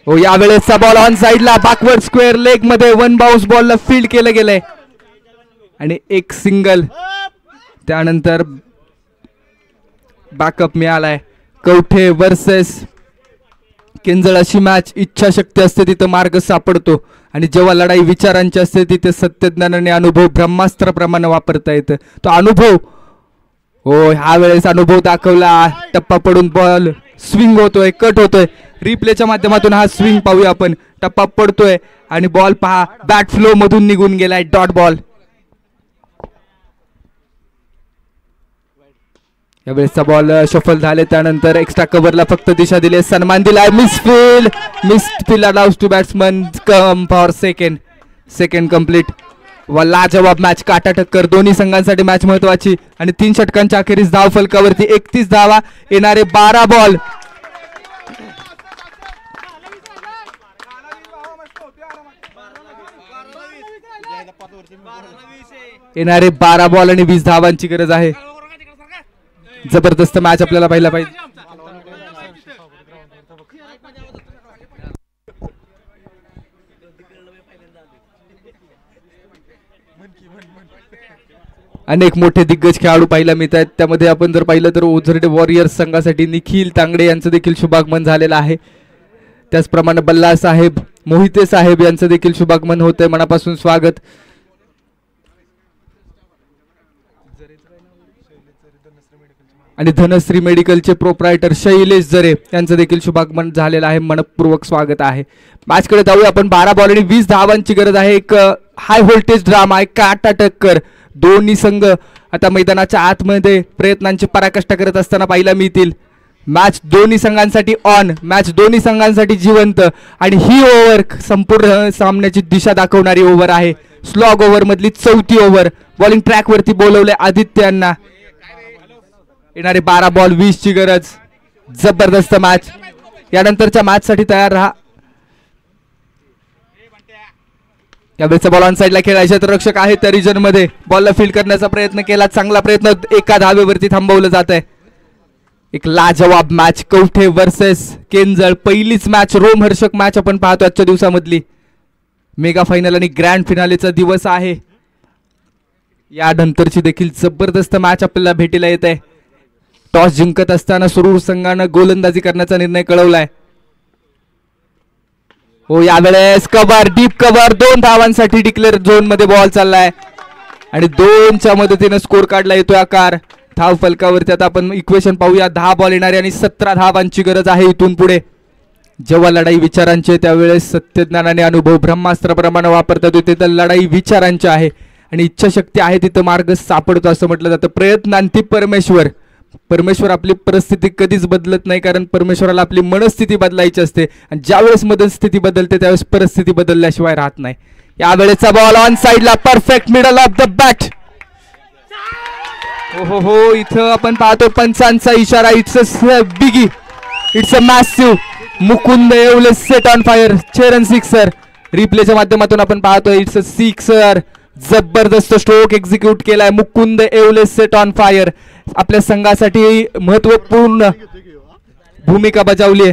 हो यावेळेसचा बॉल ऑन साइडला बॅकवर्ड स्क्वेअर लेग मध्ये वन बाउन्स बॉलला फील्ड केलं गेलंय आणि एक सिंगल. त्यानंतर बॅकअप मिळालाय. कवठे वर्सेस केंजळ अशी मॅच. इच्छाशक्ती असते तिथं मार्ग सापडतो आणि जेव्हा लढाई विचारांची असते तिथे सत्यज्ञान आणि अनुभव ब्रह्मास्त्राप्रमाणे वापरता येतं. तो अनुभव हो ह्या वेळेस अनुभव दाखवला. टप्पा पडून बॉल स्विंग होतोय कट होतोय. रिप्लेच्या माध्यमातून हा स्विंग पाहूया आपण. टप्पा पडतोय आणि बॉल पहा बॅट फ्लो मधून निघून गेलाय. Dot ball. यावेळेसचा बॉल शफल झाले. त्यानंतर एक्स्ट्रा कव्हरला फक्त दिशा दिली. सन्मान दिलाय. Missed field allows to batsman come for second complete. व लाजवाब मॅच काटा टक्कर. दोन्ही संघांसाठी मॅच महत्वाची आणि 3 षटकांच्या अखेरीस धाव फलकावरती 31 धावा. येणारे 12 बॉल. येणारे 12 बॉल आणि 20 धावांची गरज आहे. जबरदस्त मॅच आपल्याला पाहायला पाहिजे. अनेक मोठे दिग्गज खेळाडू पाहायला मिळत आहेत. त्यामध्ये आपण जर पाहिलं तर ओझरडे वॉरियर्स संघासाठी निखिल तांगडे यांचं देखील शुभागमन झालेलं आहे. त्याचप्रमाणे बल्ला साहेब मोहिते साहेब यांचं देखील शुभागमन होतंय. मनापासून स्वागत. आणि धनश्री मेडिकलचे प्रोप्रायटर शैलेश जरे यांचं देखील शुभागमन झालेलं आहे. मनपूर्वक स्वागत आहे. मॅचकडे जाऊया आपण. 12 बॉल आणि 20 धावांची गरज आहे. एक हाय व्होल्टेज ड्रामा आहे. काटा टक्कर. दोन्ही संघ आता मैदानाच्या आतमध्ये प्रयत्नांची पराकाष्ठा करत असताना पाहायला मिळतील. मॅच दोन्ही संघांसाठी ऑन. मॅच दोन्ही संघांसाठी जिवंत. आणि ही ओव्हर संपूर्ण सामन्याची दिशा दाखवणारी ओव्हर आहे. स्लॉग ओव्हर मधली 4थी ओव्हर. बॉलिंग ट्रॅक वरती बोलवले आदित्य यांना. येणारे 12 बॉल 20 ची गरज. जबरदस्त मॅच. यानंतरच्या मॅच साठी तयार राहा. यावेळेचा बॉल ऑन साइडला खेळायचे तर रक्षक आहे त्या रिजन मध्ये. बॉलला फील्ड करण्याचा प्रयत्न केला. चांगला प्रयत्न. एका धावेवरती थांबवलं जात आहे. एक लाजवाब मॅच. कवठे वर्सेस केंजळ. पहिलीच मॅच रोमहर्षक मॅच आपण पाहतो आजच्या दिवसामधली. मेगा फायनल आणि ग्रँड फिनालेचा दिवस आहे. यानंतरची देखील जबरदस्त मॅच आपल्याला भेटीला येत आहे. टॉस जिंकत असताना सुरूर संघानं गोलंदाजी करण्याचा निर्णय कळवलाय. हो यावेळेस कव्हर डीप कव्हर. 2 धावांसाठी डिक्लेअर झोन मध्ये बॉल चाललाय आणि 2च्या मदतीने स्कोर काढला येतोय आकार. धाव फलकावरती आता आपण इक्वेशन पाहूया. 10 बॉल येणारे आणि 17 धावांची गरज आहे इथून पुढे. जेव्हा लढाई विचारांची त्यावेळेस सत्यज्ञान आणि अनुभव ब्रह्मास्त्राप्रमाणे वापरतात. तिथे लढाई विचारांची आहे आणि इच्छाशक्ती आहे तिथं मार्ग सापडतो असं म्हटलं जातं. प्रयत्नांती परमेश्वर. परमेश्वर आपली परिस्थिती कधीच बदलत नाही कारण परमेश्वराला आपली मनस्थिती बदलायची असते आणि ज्यावेळेस मनस्थिती बदलते त्यावेळेस परिस्थिती बदलल्याशिवाय राहत नाही. यावेळेचा बॉल ऑन साइडला. Perfect middle of the bat. हो हो इथं आपण पाहतो पंचांचा इशारा. It's a biggie. It's a massive. Mukund Yewale set on fire. चेरन सिक्सर. रिप्लेच्या माध्यमातून आपण पाहतो. It's a sixer. जबरदस्त स्ट्रोक एक्झिक्यूट केलाय. Mukund Yewale set on fire. आपल्या संघासाठी महत्वपूर्ण भूमिका बजावली आहे.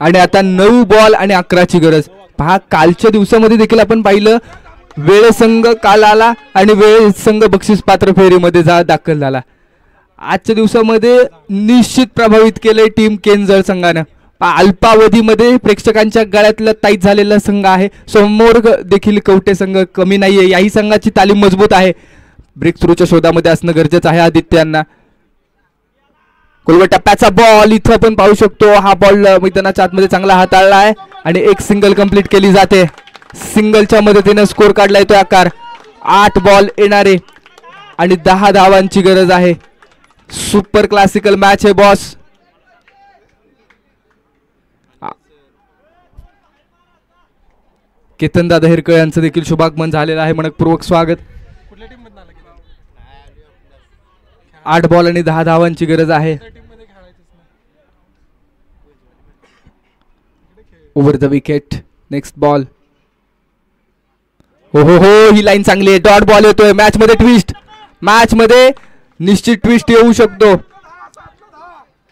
आणि आता 9 बॉल आणि 11ची गरज. पहा कालच्या दिवसामध्ये देखील आपण पाहिलं वेळ संघ काल आला आणि वेळ संघ बक्षीस पात्र फेरीमध्ये दाखल झाला. आजच्या दिवसामध्ये निश्चित प्रभावित केलंय टीम केंजळ संघानं. अल्पावधीमध्ये प्रेक्षकांच्या गळ्यातला ताईत झालेला संघ आहे. समोर देखील कवठे संघ कमी नाहीये. याही संघाची तालीम मजबूत आहे. ब्रेक थ्रूच्या शोधामध्ये असणं गरजेचं आहे आदित्यांना. कुलवा टप्प्याचा बॉल इथं आपण पाहू शकतो. हा बॉल मैदानाच्या आतमध्ये चांगला हाताळला आहे आणि एक सिंगल कंप्लीट केली जाते. सिंगलच्या मदतीने स्कोर काढला येतो आकार. 8 बॉल येणारे आणि 10 धावांची गरज आहे. सुपर क्लासिकल मॅच आहे बॉस. केतन दादा हिरकळ यांचं देखील शुभागमन झालेलं आहे. मनपूर्वक स्वागत. 8 बॉल आणि 10 धावांची गरज आहे. Over the wicket. Next ball. हो हो हो, ही लाईन चांगली आहे. डॉट बॉल येतोय. मॅच मध्ये ट्विस्ट. मॅच मध्ये निश्चित ट्विस्ट येऊ शकतो.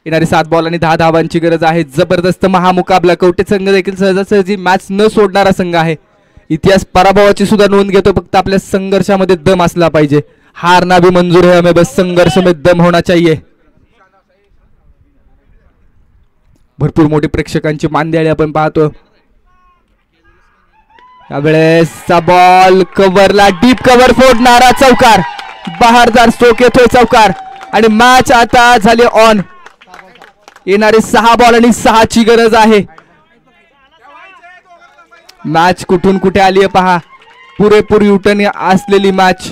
येणारे 7 बॉल आणि 10 धावांची गरज आहे. जबरदस्त महामुकाबला. कवटे संघ देखील सहजासहजी मॅच न सोडणारा संघ आहे. इतिहास पराभवाची सुद्धा नोंद घेतो. फक्त आपल्या संघर्षामध्ये दम असला पाहिजे. हारना भी मंजूर है हमें, बस संघर्ष में दम होना चाहिए. भरपूर मोठी प्रेक्षकांची मांदियाळी आपण पाहतो. यावेळेसचा बॉल कव्हरला. डीप कव्हर फोडणारा चौकार. बहारदार स्ट्रोक येतोय चौकार आणि मॅच आता झाली ऑन. येणारे 6 बॉल आणि 6 ची गरज आहे. मॅच कुठून कुठे आली आहे पहा. पुरेपूर युटर्न असलेली मॅच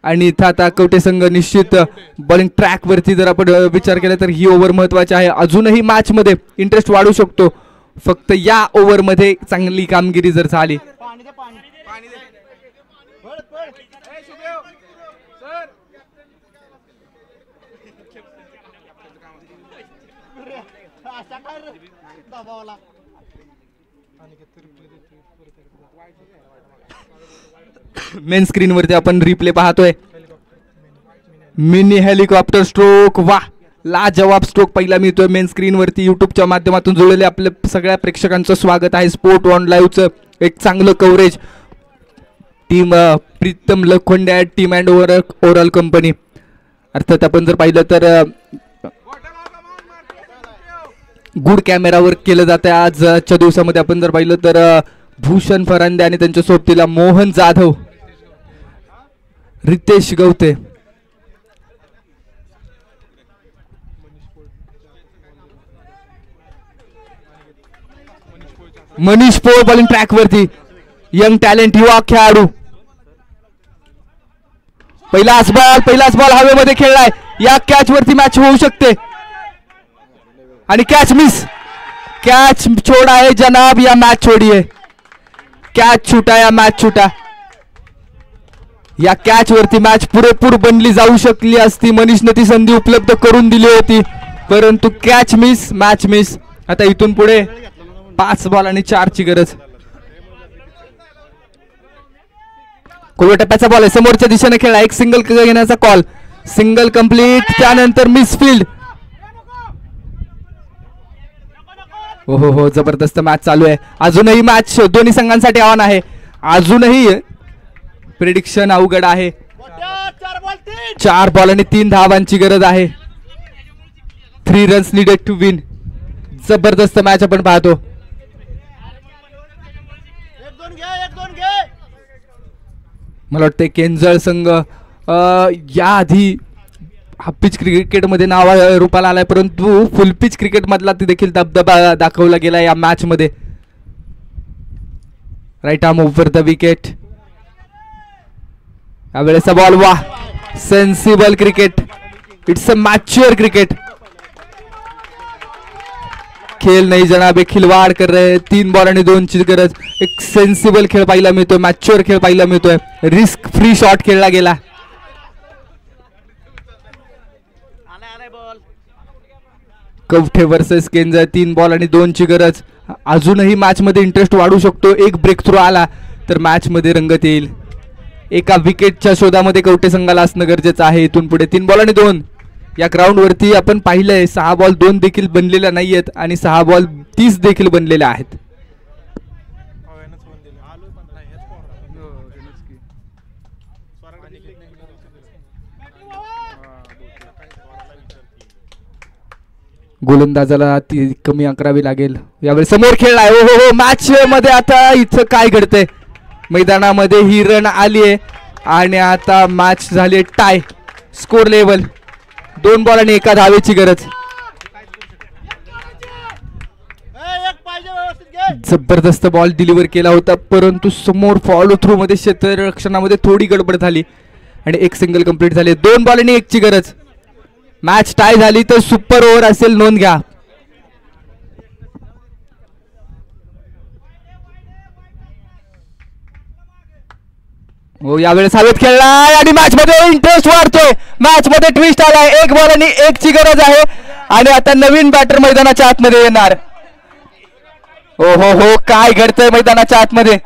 आणि इथं आता कवटे संघ निश्चित बॉलिंग ट्रॅक वरती जर आपण विचार केला तर ही ओव्हर महत्वाची आहे. अजूनही मॅच मध्ये इंटरेस्ट वाढू शकतो. फक्त या ओव्हर मध्ये चांगली कामगिरी जर झाली. मेन स्क्रीन वरती आपण रिप्ले पाहतोय. Mini helicopter stroke. वा, लाजवाब स्ट्रोक पहिला मिळतोय मेन स्क्रीन वरती. युट्यूबच्या माध्यमातून जुळलेले आपल्या सगळ्या प्रेक्षकांचं स्वागत आहे. स्पोर्ट ऑन लाईव्हचं एक चांगलं coverage. Team Pritam Lakhonde team and overall company. अर्थात आपण जर पाहिलं तर गुड कॅमेरावर केलं जातं. आजच्या दिवसामध्ये आपण जर पाहिलं तर भूषण फरांदे आणि त्यांच्या सोबतीला मोहन जाधव, रितेश गवते, मनीष पोळ बॉलिंग ट्रॅक वरती. यंग टॅलेंट, युवा खेळाडू. पहिलाच बॉल हवेमध्ये खेळलाय. या कॅच वरती मॅच होऊ शकते आणि कॅच मिस. कॅच छोड़ा है जनाब या मॅच छोड़ी है. कॅच छुटा या मॅच छुटा. या कॅच वरती मॅच पुरेपूर बनली जाऊ शकली असती. मनीषने ती संधी उपलब्ध करून दिली होती परंतु कॅच मिस, मॅच मिस. आता इथून पुढे 5 बॉल आणि 4 ची गरज. कोलवा टप्प्याचा बॉल आहे. समोरच्या दिशेने खेळला. एक सिंगल घेण्याचा कॉल. Single complete. त्यानंतर मिसफिल्ड. हो हो हो, जबरदस्त मॅच चालू आहे. अजूनही मॅच दोन्ही संघांसाठी आव्हान आहे. अजूनही प्रेडिक्शन अवघड आहे. 4 बॉल आणि 3 धावांची गरज आहे. 3 रन्स नीडेड टू विन. जबरदस्त मॅच आपण पाहतो. मला वाटतं केंजळ संघ याआधी हाफ पिच क्रिकेटमध्ये नाव रूपाला आलाय परंतु फुल पिच क्रिकेट मधला देखील दबदबा दाखवला गेला या मॅच मध्ये. Right arm over the wicket. यावेळेचा बॉल. वा, sensible cricket. It's a mature cricket. खेल नाही जनाब, खिलवाड कर रहे. 3 बॉल आणि 2 ची गरज. एक सेन्सिबल खेळ पाहायला मिळतोय. मॅच्युअर खेळ पाहायला मिळतोय. रिस्क फ्री शॉट खेळला गेला. कवठे वर्सेस केंजर. 3 बॉल आणि 2 ची गरज. अजूनही मॅच मध्ये इंटरेस्ट वाढू शकतो. एक ब्रेक थ्रू आला तर मॅच मध्ये रंगत येईल. एका विकेटच्या शोधामध्ये कवठे संघाला असणं गरजेचं आहे. इथून पुढे 3 बॉल आणि 2. या ग्राउंड वरती आपण पाहिलंय 6 बॉल 2 देखील बनलेल्या नाहीयेत आणि 6 बॉल 30 देखील बनलेल्या आहेत. गोलंदाजाला ती कमी करावी लागेल. यावेळी समोर खेळलाय. हो हो हो, मॅच मध्ये आता इथं काय घडतंय. मैदानामध्ये ही रन आली आहे आणि आता मॅच झाली टाय. Score level. 2 बॉल आणि 1 धावेची गरज. जबरदस्त बॉल डिलिव्हर केला होता परंतु समोर फॉलो थ्रू मध्ये क्षेत्ररक्षणामध्ये थोडी गडबड झाली आणि एक सिंगल कंप्लीट झाले. 2 बॉल आणि 1 ची गरज. मॅच टाय झाली तर सुपर ओव्हर असेल, नोंद घ्या. हो यावेळेस हवेत खेळलाय आणि मॅच मध्ये इंटरेस्ट वाढतोय. मॅच मध्ये ट्विस्ट आलाय. 1 बॉल आणि 1 ची गरज आहे आणि आता नवीन बॅटर मैदानाच्या आतमध्ये येणार. हो हो हो काय घडतंय मैदानाच्या आतमध्ये.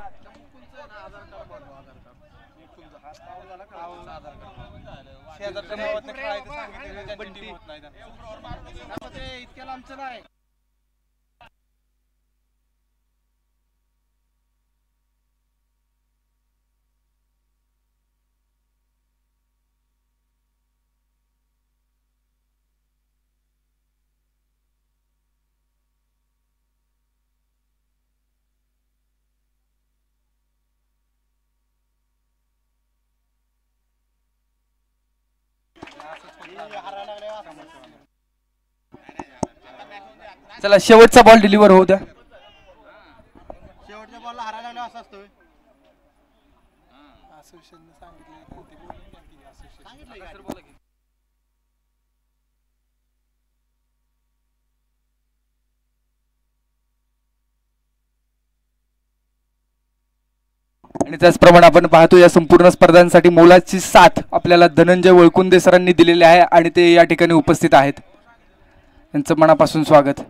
चला शेवटचा बॉल डिलिव्हर होऊ द्या. शेवटच्या बॉलला हारायला लागलो असं असतं. आणि त्याचप्रमाणे आपण पाहतो या संपूर्ण स्पर्धांसाठी मोलाची साथ आपल्याला धनंजय वळकुंदे सरांनी दिलेली आहे आणि ते या ठिकाणी उपस्थित आहेत. त्यांचं मनापासून स्वागत.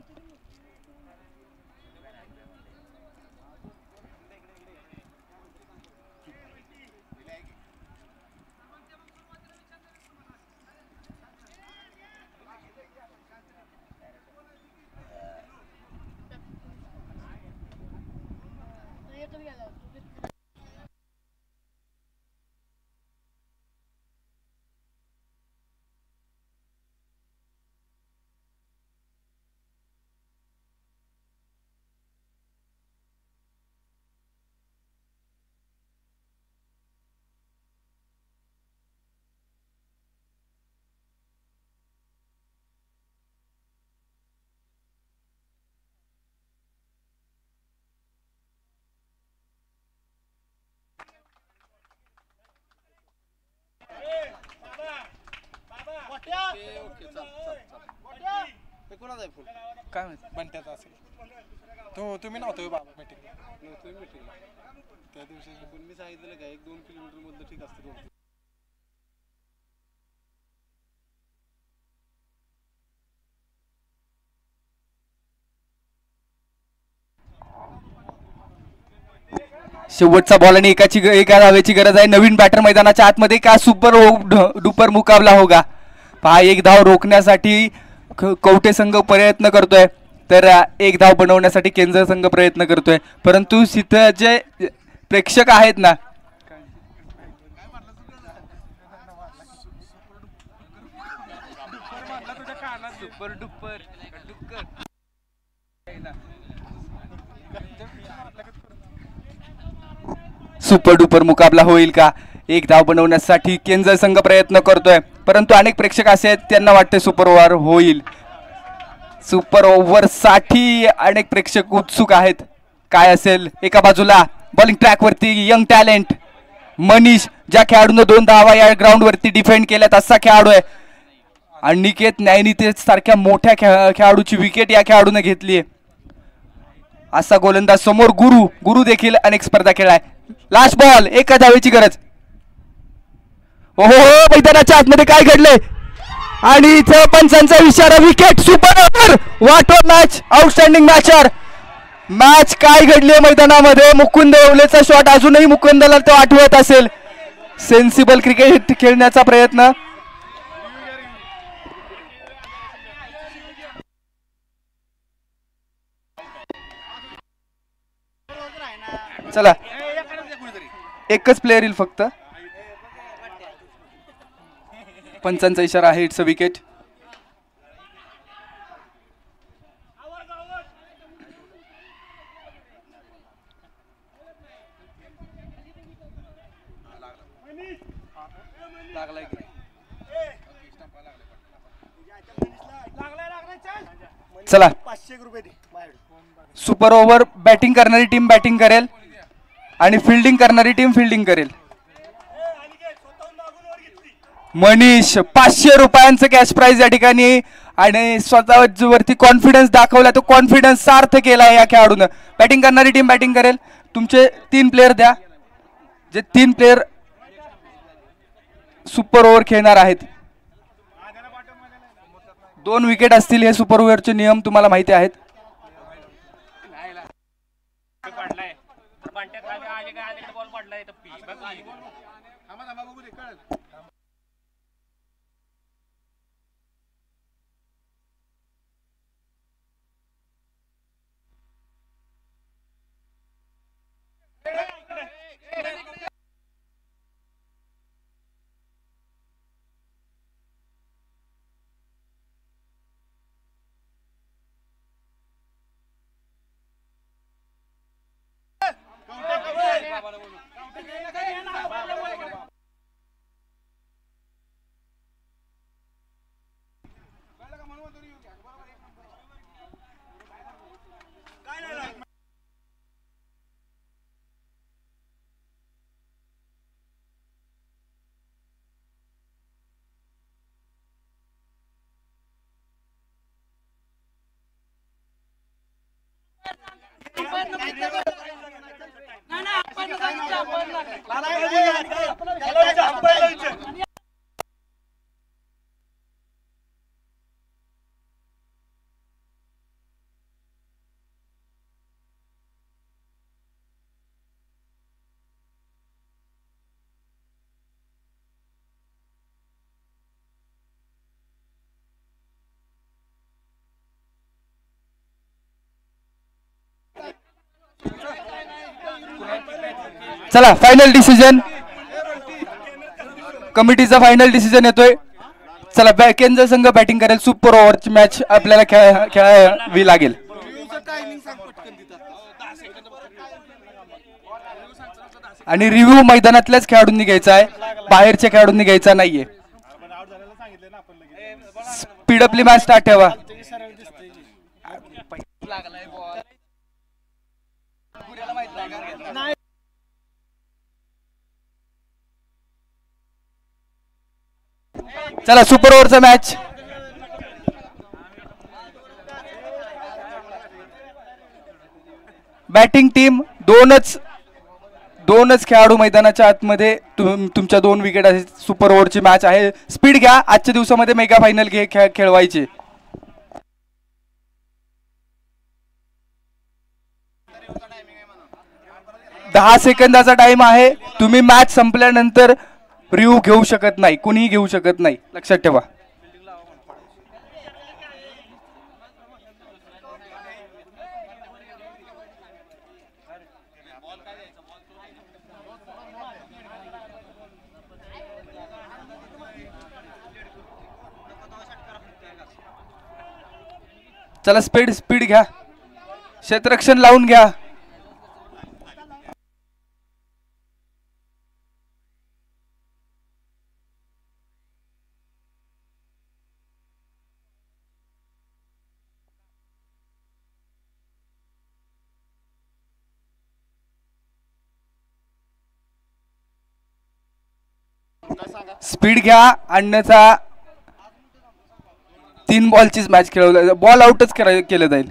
काय बंट्याचा असेल तुम्ही नव्हतो बाबा मीटिंगला. त्या दिवशी मी सांगितलं का 1-2 किलोमीटर मधलं ठीक असतं. शेवटचा बॉल आणि एका धावेची गरज आहे. नवीन बॅटर मैदानाच्या आतमध्ये का सुपर डुपर मुकाबला होगा. पहा 1 धाव रोखण्यासाठी कवठे संघ प्रयत्न करतोय तर 1 धाव बनवण्यासाठी केंद्र संघ प्रयत्न करतोय. परंतु तिथं जे प्रेक्षक आहेत ना सुपर डुपर मुकाबला होईल का. 1 धाव बनवण्यासाठी केंद्र संघ प्रयत्न करतोय परंतु अनेक प्रेक्षक असे आहेत त्यांना वाटते सुपर ओव्हर होईल. सुपर ओव्हर साठी अनेक प्रेक्षक उत्सुक आहेत. काय असेल. एका बाजूला बॉलिंग ट्रॅक वरती यंग टॅलेंट मनीष ज्या खेळाडूने 2 धावा या ग्राउंड वरती डिफेंड केल्यात असा खेळाडू आहे. आणि निकेत न्यायनीते सारख्या मोठ्या खेळाडूची विकेट या खेळाडूने घेतली. असा गोलंदाज समोर गुरु देखील अनेक स्पर्धा खेळाय. लास्ट बॉल 1 धावेची गरज. ओहो मैदानाच्या आतमध्ये काय घडलंय आणि इथं पंचांचा इशारा wicket. Super over what a match. Outstanding mature. Match काय घडली मैदानामध्ये. मुकुंद येवलेचा शॉट अजूनही मुकुंदला तो आठवत असेल. सेन्सिबल क्रिकेट खेळण्याचा प्रयत्न. चला एकच प्लेअर येईल फक्त. पंचांचा इशारा आहे. It's a wicket. चला 500 रुपये दे. सुपर ओव्हर बॅटिंग करणारी टीम बॅटिंग करेल आणि फिल्डिंग करणारी टीम फिल्डिंग करेल. मनीष 500 रुपयांचं कॅश प्राइज या ठिकाणी आणि स्वतः वरती कॉन्फिडन्स दाखवला. तो कॉन्फिडन्स सार्थ केला या खेळाडून. बॅटिंग करणारी टीम बॅटिंग करेल. तुमचे 3 प्लेयर द्या. जे 3 प्लेयर सुपर ओव्हर खेळणार आहेत. 2 विकेट असतील. हे सुपर ओव्हरचे नियम तुम्हाला माहिती आहेत. चला फायनल डिसिजन. कमिटीचा फायनल डिसिजन येतोय. चला केंद्र संघ बॅटिंग करेल. सुपर ओव्हरची मॅच आपल्याला खेळावी लागेल. आणि रिव्ह्यू मैदानातल्याच खेळाडूंनी घ्यायचा आहे, बाहेरच्या खेळाडूंनी घ्यायचा नाहीये. स्पीडअपली मॅच स्टार्ट ठेवा. चला सुपर ओव्हरचा मॅच. बॅटिंग टीम दोनच खेळाडू मैदानाच्या आतमध्ये. तुमच्या 2 विकेट आहेत. सुपर ओव्हरची मॅच आहे. स्पीड घ्या. आजच्या दिवसामध्ये मेगा फायनल खेळवायची. दहा सेकंदाचा टाइम आहे. तुम्ही मॅच संपल्यानंतर रिव्ह्यू घेऊ शकत नाही, कुणीही घेऊ शकत नाही, लक्षात ठेवा. चला स्पीड घ्या. क्षेत्ररक्षण लावून घ्या. स्पीड घ्या. अन्यथा 3 बॉलचीच मॅच खेळवली. बॉल आउटच केलं जाईल.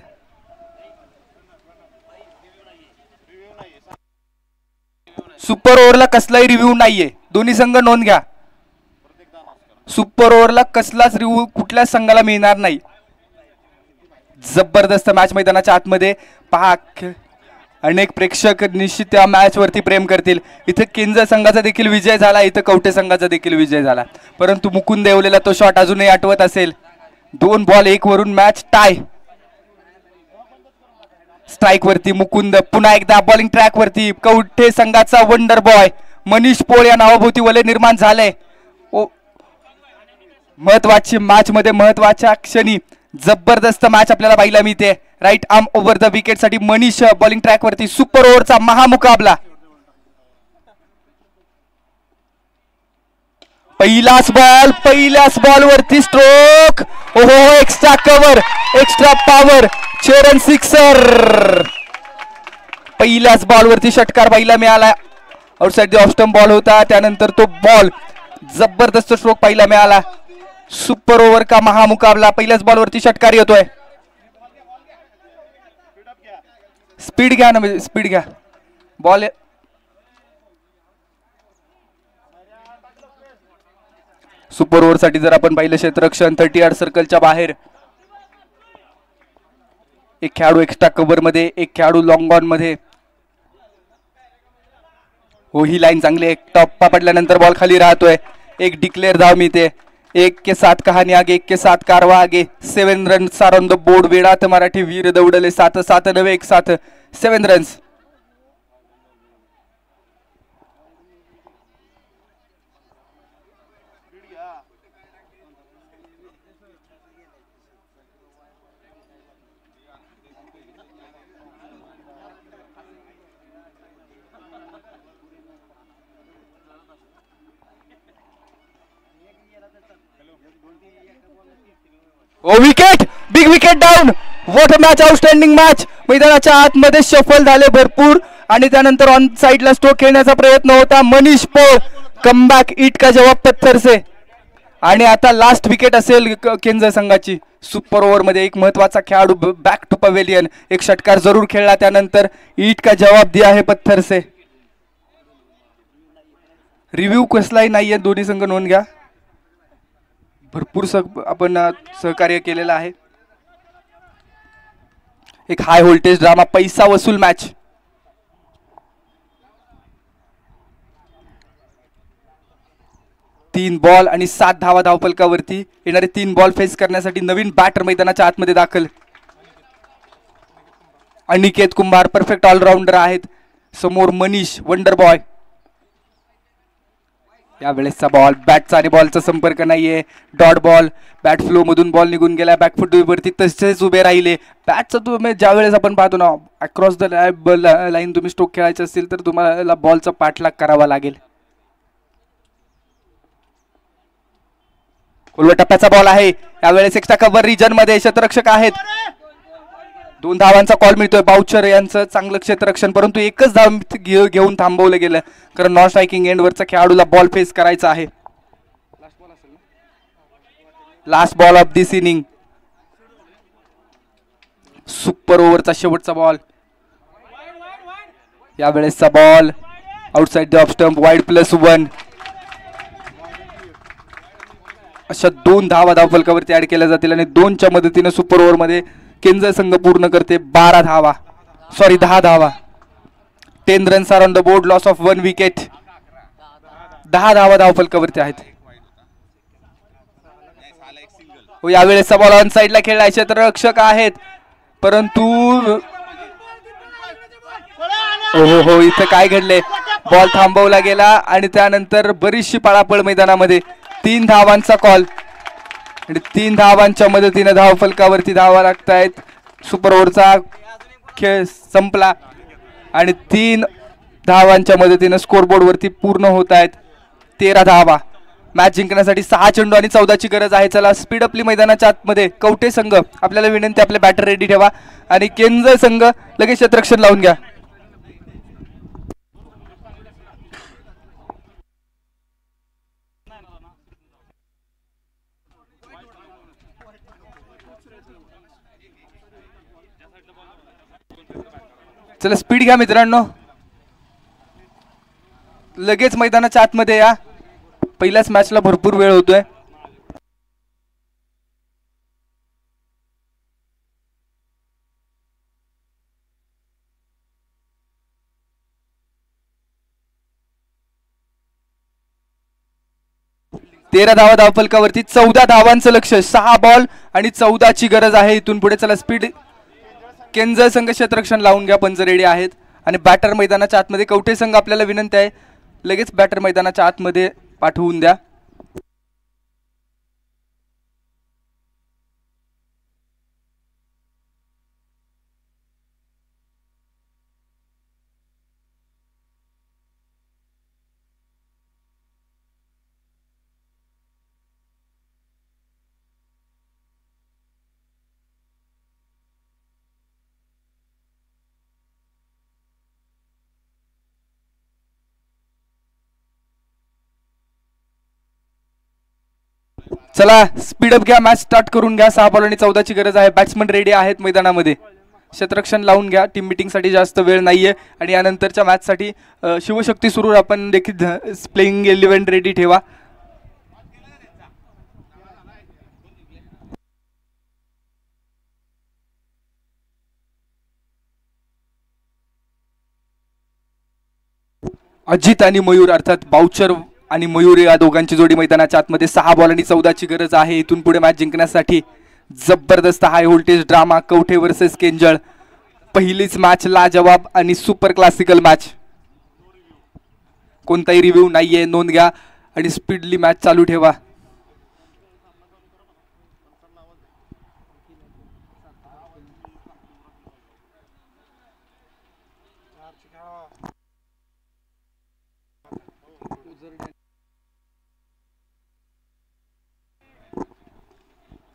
सुपर ओव्हरला कसलाही रिव्ह्यू नाहीये. दोन्ही संघ नोंद घ्या. सुपर ओव्हरला कसलाच रिव्ह्यू कुठल्याच संघाला मिळणार नाही. जबरदस्त मॅच मैदानाच्या आतमध्ये पहा. अनेक प्रेक्षक निश्चित त्या मॅच वरती प्रेम करतील. इथे केंद्र संघाचा देखील विजय झाला, इथे कवठे संघाचा देखील विजय झाला. परंतु मुकुंद देवलेला तो शॉट अजूनही आठवत असेल. 2 बॉल 1 वरून मॅच टाय. स्ट्राईक वरती मुकुंद पुन्हा एकदा बॉलिंग ट्रॅक वरती. कवठे संघाचा वंडर बॉय मनीष पोळ या नावाभोवती वलय निर्माण झाले. महत्वाची मॅच मध्ये महत्वाच्या क्षणी जबरदस्त मॅच आपल्याला पाहायला मिळते. Right arm over the wicket साठी मनीष बॉलिंग ट्रॅक वरती. सुपर ओव्हरचा महामुकाबला. पहिल्याच बॉल वरती स्ट्रोक. ओहो एक्स्ट्रा कव्हर, एक्स्ट्रा पॉवर, चेरन सिक्सर. पहिल्याच बॉल वरती षटकार पाहायला मिळाला. Outside the off stump ball होता. त्यानंतर तो बॉल जबरदस्त स्ट्रोक पाहायला मिळाला. सुपर ओव्हर का महामुकाबला. पहिल्याच बॉल वरती षटकार येतोय. स्पीड घ्या ना, स्पीड घ्या. बॉल सुपर ओव्हरसाठी जर आपण पाहिलं क्षेत्ररक्षण 30 यार्ड सर्कलच्या बाहेर, एक खेळाडू एक्स्ट्रा कव्हर मध्ये, एक खेळाडू लॉंग ऑन मध्ये. हो, ही लाईन चांगली आहे. टॉप पडल्यानंतर बॉल खाली राहतोय. एक डिक्लेअर धाव मिळते. 1 के 7 कहानी आगे, 1 के 7 कारवा आगे. 7 runs are on the board. वेळात मराठी वीर दौडले. 7 9 1 7 7 runs. Wicket, big wicket down. What a match, outstanding match. मैदानाच्या आतमध्ये शफल झाले भरपूर आणि त्यानंतर ऑन साइडला स्ट्रोक खेळण्याचा प्रयत्न होता. मनीष पोळ कमबॅक, ईट का जवाब पत्थर से. आणि आता लास्ट विकेट असेल केंद्र संघाची. सुपर ओव्हर मध्ये एक महत्वाचा खेळाडू बॅक टू पवेलियन. एक षटकार जरूर खेळला, त्यानंतर ईट का जवाब दिया है पत्थर से. रिव्ह्यू कसलाही नाहीये, दोन्ही संघ नोंद घ्या. भरपूर आपण सहकार्य केलेलं आहे. एक हाय व्होल्टेज ड्रामा, पैसा वसूल मॅच. तीन बॉल आणि 7 धावा धावफलकावरती. येणारे 3 बॉल फेस करण्यासाठी नवीन बॅटर मैदानाच्या आतमध्ये दाखल. अनिकेत कुंभार परफेक्ट ऑलराऊंडर आहेत. समोर मनीष वंडर बॉय. यावेळेसचा बॉल बॅटचा आणि बॉलचा संपर्क नाहीये. Dot ball. बॅट फ्लो मधून बॉल निघून गेला. बॅकफुट वरती तसेच उभे राहिले. बॅटचा तुम्ही ज्यावेळेस आपण पाहतो ना, अक्रॉस द लाईन तुम्ही स्ट्रोक खेळायचे असतील तर तुम्हाला बॉलचा पाठलाग करावा लागेल. उलव्या टप्प्याचा बॉल आहे. यावेळेस एक्स्ट्रा कव्हर रिजन मध्ये क्षेत्ररक्षक आहेत. 2 धावांचा कॉल मिळतोय. बाउचर यांचं चांगलं क्षेत्ररक्षण, परंतु एकच धाव घेऊन थांबवलं गेलं, कारण नॉन स्ट्रायकिंग एंडवरचा खेळाडूला बॉल फेस करायचा आहे. Last ball of this inning. Super ओव्हरचा शेवटचा बॉल. यावेळेसचा ball outside the off stump, wide +1. अशा 2 धावा धावफलकावरती ऍड केल्या जातील आणि 2च्या मदतीने सुपर ओव्हर मध्ये केंद्र संघ पूर्ण करते 10 धावा. 10 runs are on the board. Loss of 1 wicket. 10 धावा धावफलकावरती आहेत. यावेळेसचा बॉल ऑन साइडला खेळला. क्षेत्ररक्षक आहेत, परंतु हो इथं काय घडले, बॉल थांबवला गेला आणि त्यानंतर बरीचशी पळापळ मैदानामध्ये. 3 धावांचा कॉल आणि 3 धावांच्या मदतीने धावफलकावरती धावा लागतायत. सुपर ओव्हरचा खेळ संपला आणि 3 धावांच्या मदतीने स्कोरबोर्ड वरती पूर्ण होत आहेत 13 धावा. मॅच जिंकण्यासाठी 6 चेंडू आणि 14ची गरज आहे. चला स्पीड अपली मैदानाच्या आतमध्ये. कवठे संघ आपल्याला विनंती, आपले बॅटर रेडी ठेवा आणि केंद्र संघ लगेच क्षेत्ररक्षण लावून घ्या. चला स्पीड घ्या मित्रांनो, लगेच मैदानाच्या आतमध्ये या. पहिल्याच मॅचला भरपूर वेळ होतोय. तेरा धावा धावफलकावरती. 14 धावांचं लक्ष. 6 बॉल आणि 14ची गरज आहे इथून पुढे. चला स्पीड. केंद्र संघ क्षेत्ररक्षण लावून घ्या, पंच रेडी आहेत आणि बॅटर मैदानाच्या आतमध्ये. कवठे संघ आपल्याला विनंती आहे, लगेच बॅटर मैदानाच्या आतमध्ये पाठवून द्या. चला स्पीडअप घ्या, मॅच स्टार्ट करून घ्या. 6 बॉल आणि 14ची गरज आहे. बॅट्समन रेडी आहेत मैदानामध्ये. क्षेत्ररक्षण लावून घ्या. टीम मीटिंग साठी जास्त वेळ नाहीये आणि यानंतरच्या मॅच साठी शिवशक्ती सुरू आपण देखील प्लेइंग 11 रेडी ठेवा. अजित आणि मयूर अर्थात बाउचर आणि मयूर या दोघांची जोडी मैदानाच्या आतमध्ये 6 बॉल आणि 14ची गरज आहे इथून पुढे मॅच जिंकण्यासाठी. जबरदस्त high voltage drama Kavathe versus Kenjal. पहिलीच मॅच लाजवाब आणि सुपर क्लासिकल मॅच. कोणताही रिव्ह्यू नाहीये, नोंद घ्या आणि स्पीडली मॅच चालू ठेवा.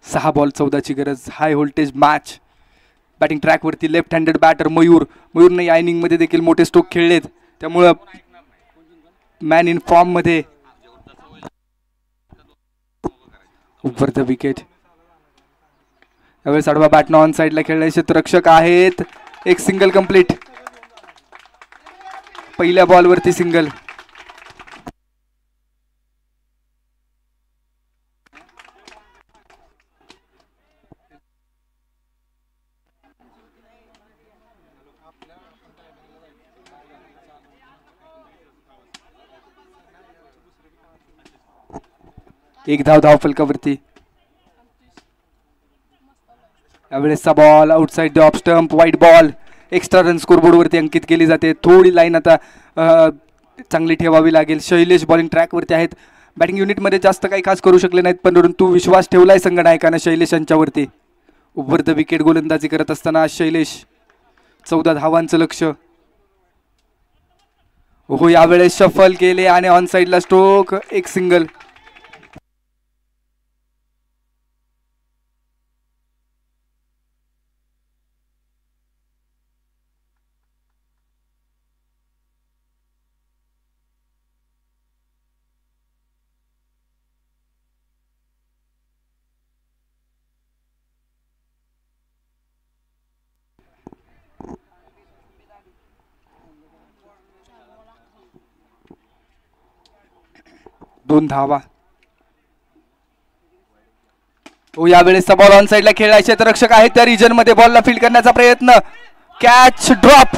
सहा बॉल 14ची गरज. High voltage match. बॅटिंग ट्रॅकवरती लेफ्ट हँडेड बॅटर मयूरने या इनिंगमध्ये देखील मोठे स्ट्रोक खेळलेत, त्यामुळं मॅन इन फॉर्म मध्ये. Over the wicket. यावेळेस आडवा बॅटनं ऑन साइडला खेळणारे क्षेत्ररक्षक आहेत. एक सिंगल कंप्लीट. पहिल्या बॉलवरती सिंगल. एक धाव फलकावरती. यावेळेसचा ball outside the off stump, wide ball. Extra run scoreboard वरती अंकित केली जाते. थोडी लाईन आता चांगली ठेवावी लागेल. शैलेश बॉलिंग ट्रॅकवरती आहेत. बॅटिंग युनिटमध्ये जास्त काही खास करू शकले नाहीत, परंतु विश्वास ठेवलाय संघनायकानं शैलेश यांच्यावरती. ओव्हर द विकेट गोलंदाजी करत असताना शैलेश. 14 धावांचं लक्ष. हो, यावेळेस शफल केले आणि ऑन साइडला स्ट्रोक. एक सिंगल. दोन धावा. हो, यावेळेसचा बॉल ऑन साइडला खेळायचे क्षेत्ररक्षक आहेत त्या रिजन मध्ये. बॉलला फील्ड करण्याचा प्रयत्न. Catch drop.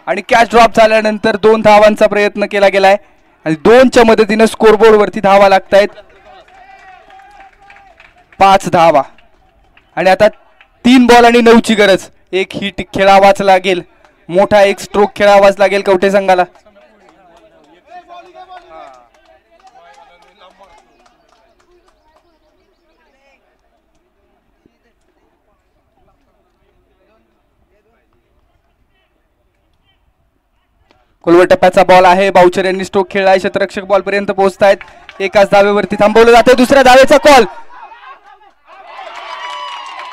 आणि कॅच ड्रॉप झाल्यानंतर 2 धावांचा प्रयत्न केला गेलाय आणि 2च्या मदतीने स्कोरबोर्ड वरती धावा लागतायत. 5 धावा. आणि आता 3 बॉल आणि 9ची गरज. एक हिट खेळावाच लागेल. मोठा एक स्ट्रोक खेळावाच लागेल कवठे संघाला. खोलवर टप्प्याचा बॉल आहे. बाउचर यांनी स्ट्रोक खेळलाय. क्षेत्ररक्षक बॉल पर्यंत पोहोचतायत. एकाच धावेवरती थांबवलं जातं. दुसऱ्या धावेचा कॉल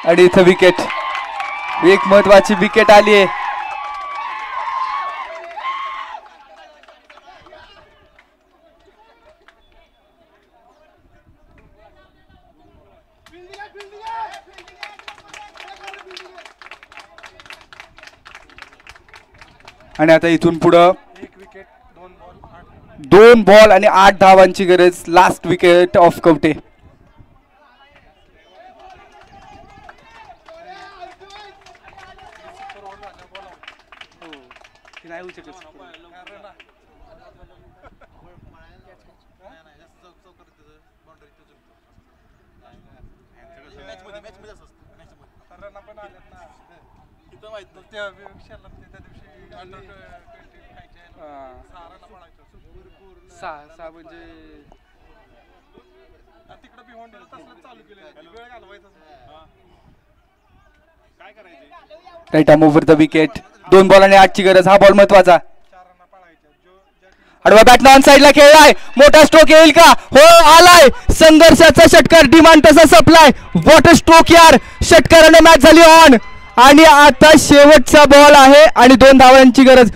आणि इथं विकेट. एक महत्वाची विकेट आली आहे. आणि आता इथून पुढं 2 बॉल आणि 8 धावांची गरज. Last wicket of Kavathe. Right arm over the wicket. 2 ball आणि 8ची गरज. हा बॉल महत्वाचा. आडवा बॅटनं ऑन साइडला खेळलाय. मोठा स्ट्रोक येईल का? हो, आलाय. संघर्षाचा षटकार. डिमांड तसा सप्लाय. वॉट अ स्ट्रोक यार. षटकाराने मॅच झाली ऑन. आणि आता शेवटचा बॉल आहे आणि 2 धावांची गरज.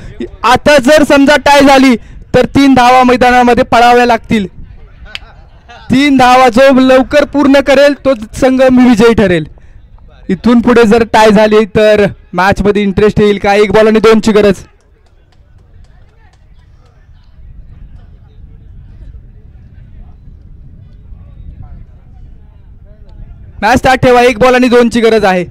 आता जर समजा टाय झाली तर 3 धावा मैदानामध्ये पळाव्या लागतील. 3 धावा जो लवकर पूर्ण करेल तो संघ विजयी ठरेल. इथून पुढे जर टाय झाली तर मॅच मध्ये इंटरेस्ट येईल का? 1 बॉल आणि 2ची गरज. मॅच स्टार्ट ठेवा. 1 बॉल आणि 2ची गरज आहे.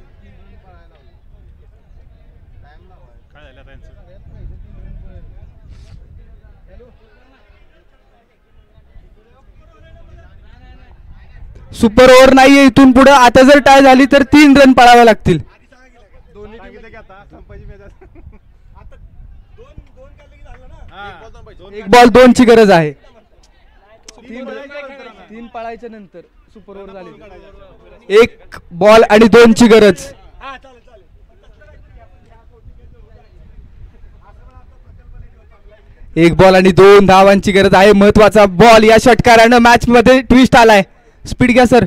सुपर ओव्हर नाहीये इथून पुढे. आता जर टाय झाली तर 3 रन पाळावे लागतील. एक बॉल 2 ची गरज आहे. 3 पाळायच्या नंतर सुपर ओव्हर झाली. 1 बॉल आणि 2 ची गरज. एक बॉल आणि 2 धावांची गरज आहे. महत्वाचा बॉल या षटकारानं मॅच मध्ये ट्विस्ट आलाय. स्पीड घ्या सर.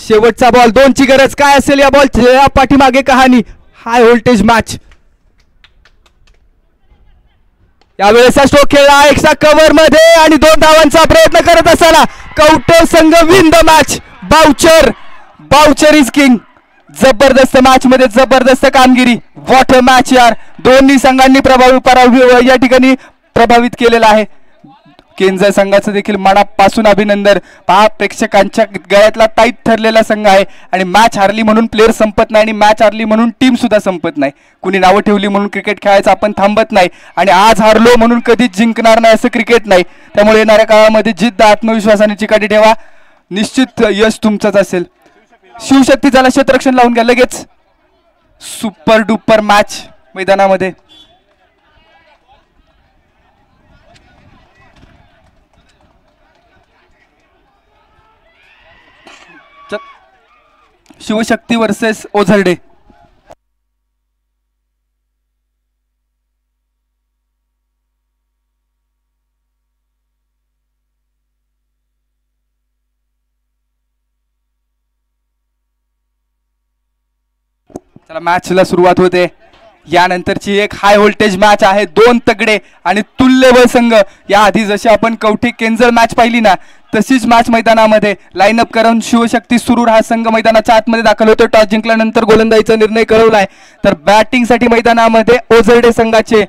शेवटचा बॉल 2 ची गरज. काय असेल या बॉलच्या पाठीमागे कहाणी. High voltage match. यावेळेचा स्ट्रोक खेळला एकसा कव्हर मध्ये आणि 2 धावांचा प्रयत्न करत असताना कवठे संघ win the match. Boucher is king. जबरदस्त मॅच मध्ये जबरदस्त कामगिरी. व्हॉट अ मॅच यार. दोन्ही संघांनी या ठिकाणी प्रभावित केलेला आहे. केंद्र संघाचं देखील मनापासून अभिनंदन. पहा प्रेक्षकांच्या गळ्यातला ताईत ठरलेला संघ आहे आणि मॅच हारली म्हणून प्लेअर संपत नाही आणि मॅच हारली म्हणून टीम सुद्धा संपत नाही. कुणी नावं ठेवली म्हणून क्रिकेट खेळायचं आपण थांबत नाही आणि आज हारलो म्हणून कधीच जिंकणार नाही असं क्रिकेट नाही. त्यामुळे येणाऱ्या काळामध्ये जिद्द आत्मविश्वासाने चिकाटी ठेवा. निश्चित यश तुमचंच असेल. शिवशक्ती झाला क्षेत्ररक्षण लावून घ्या लगेच. सुपर डुपर मॅच मैदानामध्ये. शिवशक्ती वर्सेस ओझरडे. चला मॅचला सुरुवात होते. यानंतरची एक हाय व्होल्टेज मॅच आहे. 2 तगडे आणि तुल्यबळ संघ. याआधी जशी आपण कवठे केंजळ मॅच पाहिली ना तशीच मॅच मैदानामध्ये लाईनअप करून शिवशक्ती सुरूर हा संघ मैदानाच्या आतमध्ये दाखल होतो. टॉस जिंकल्यानंतर गोलंदाजीचा निर्णय कळवलाय. तर बॅटिंगसाठी मैदानामध्ये ओझरडे संघाचे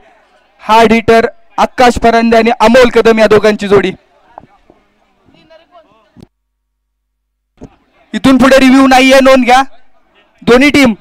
हार्ड हिटर आकाश फरंदे आणि अमोल कदम या दोघांची जोडी. इथून पुढे रिव्ह्यू नाहीये. नोंद घ्या. दोन्ही टीम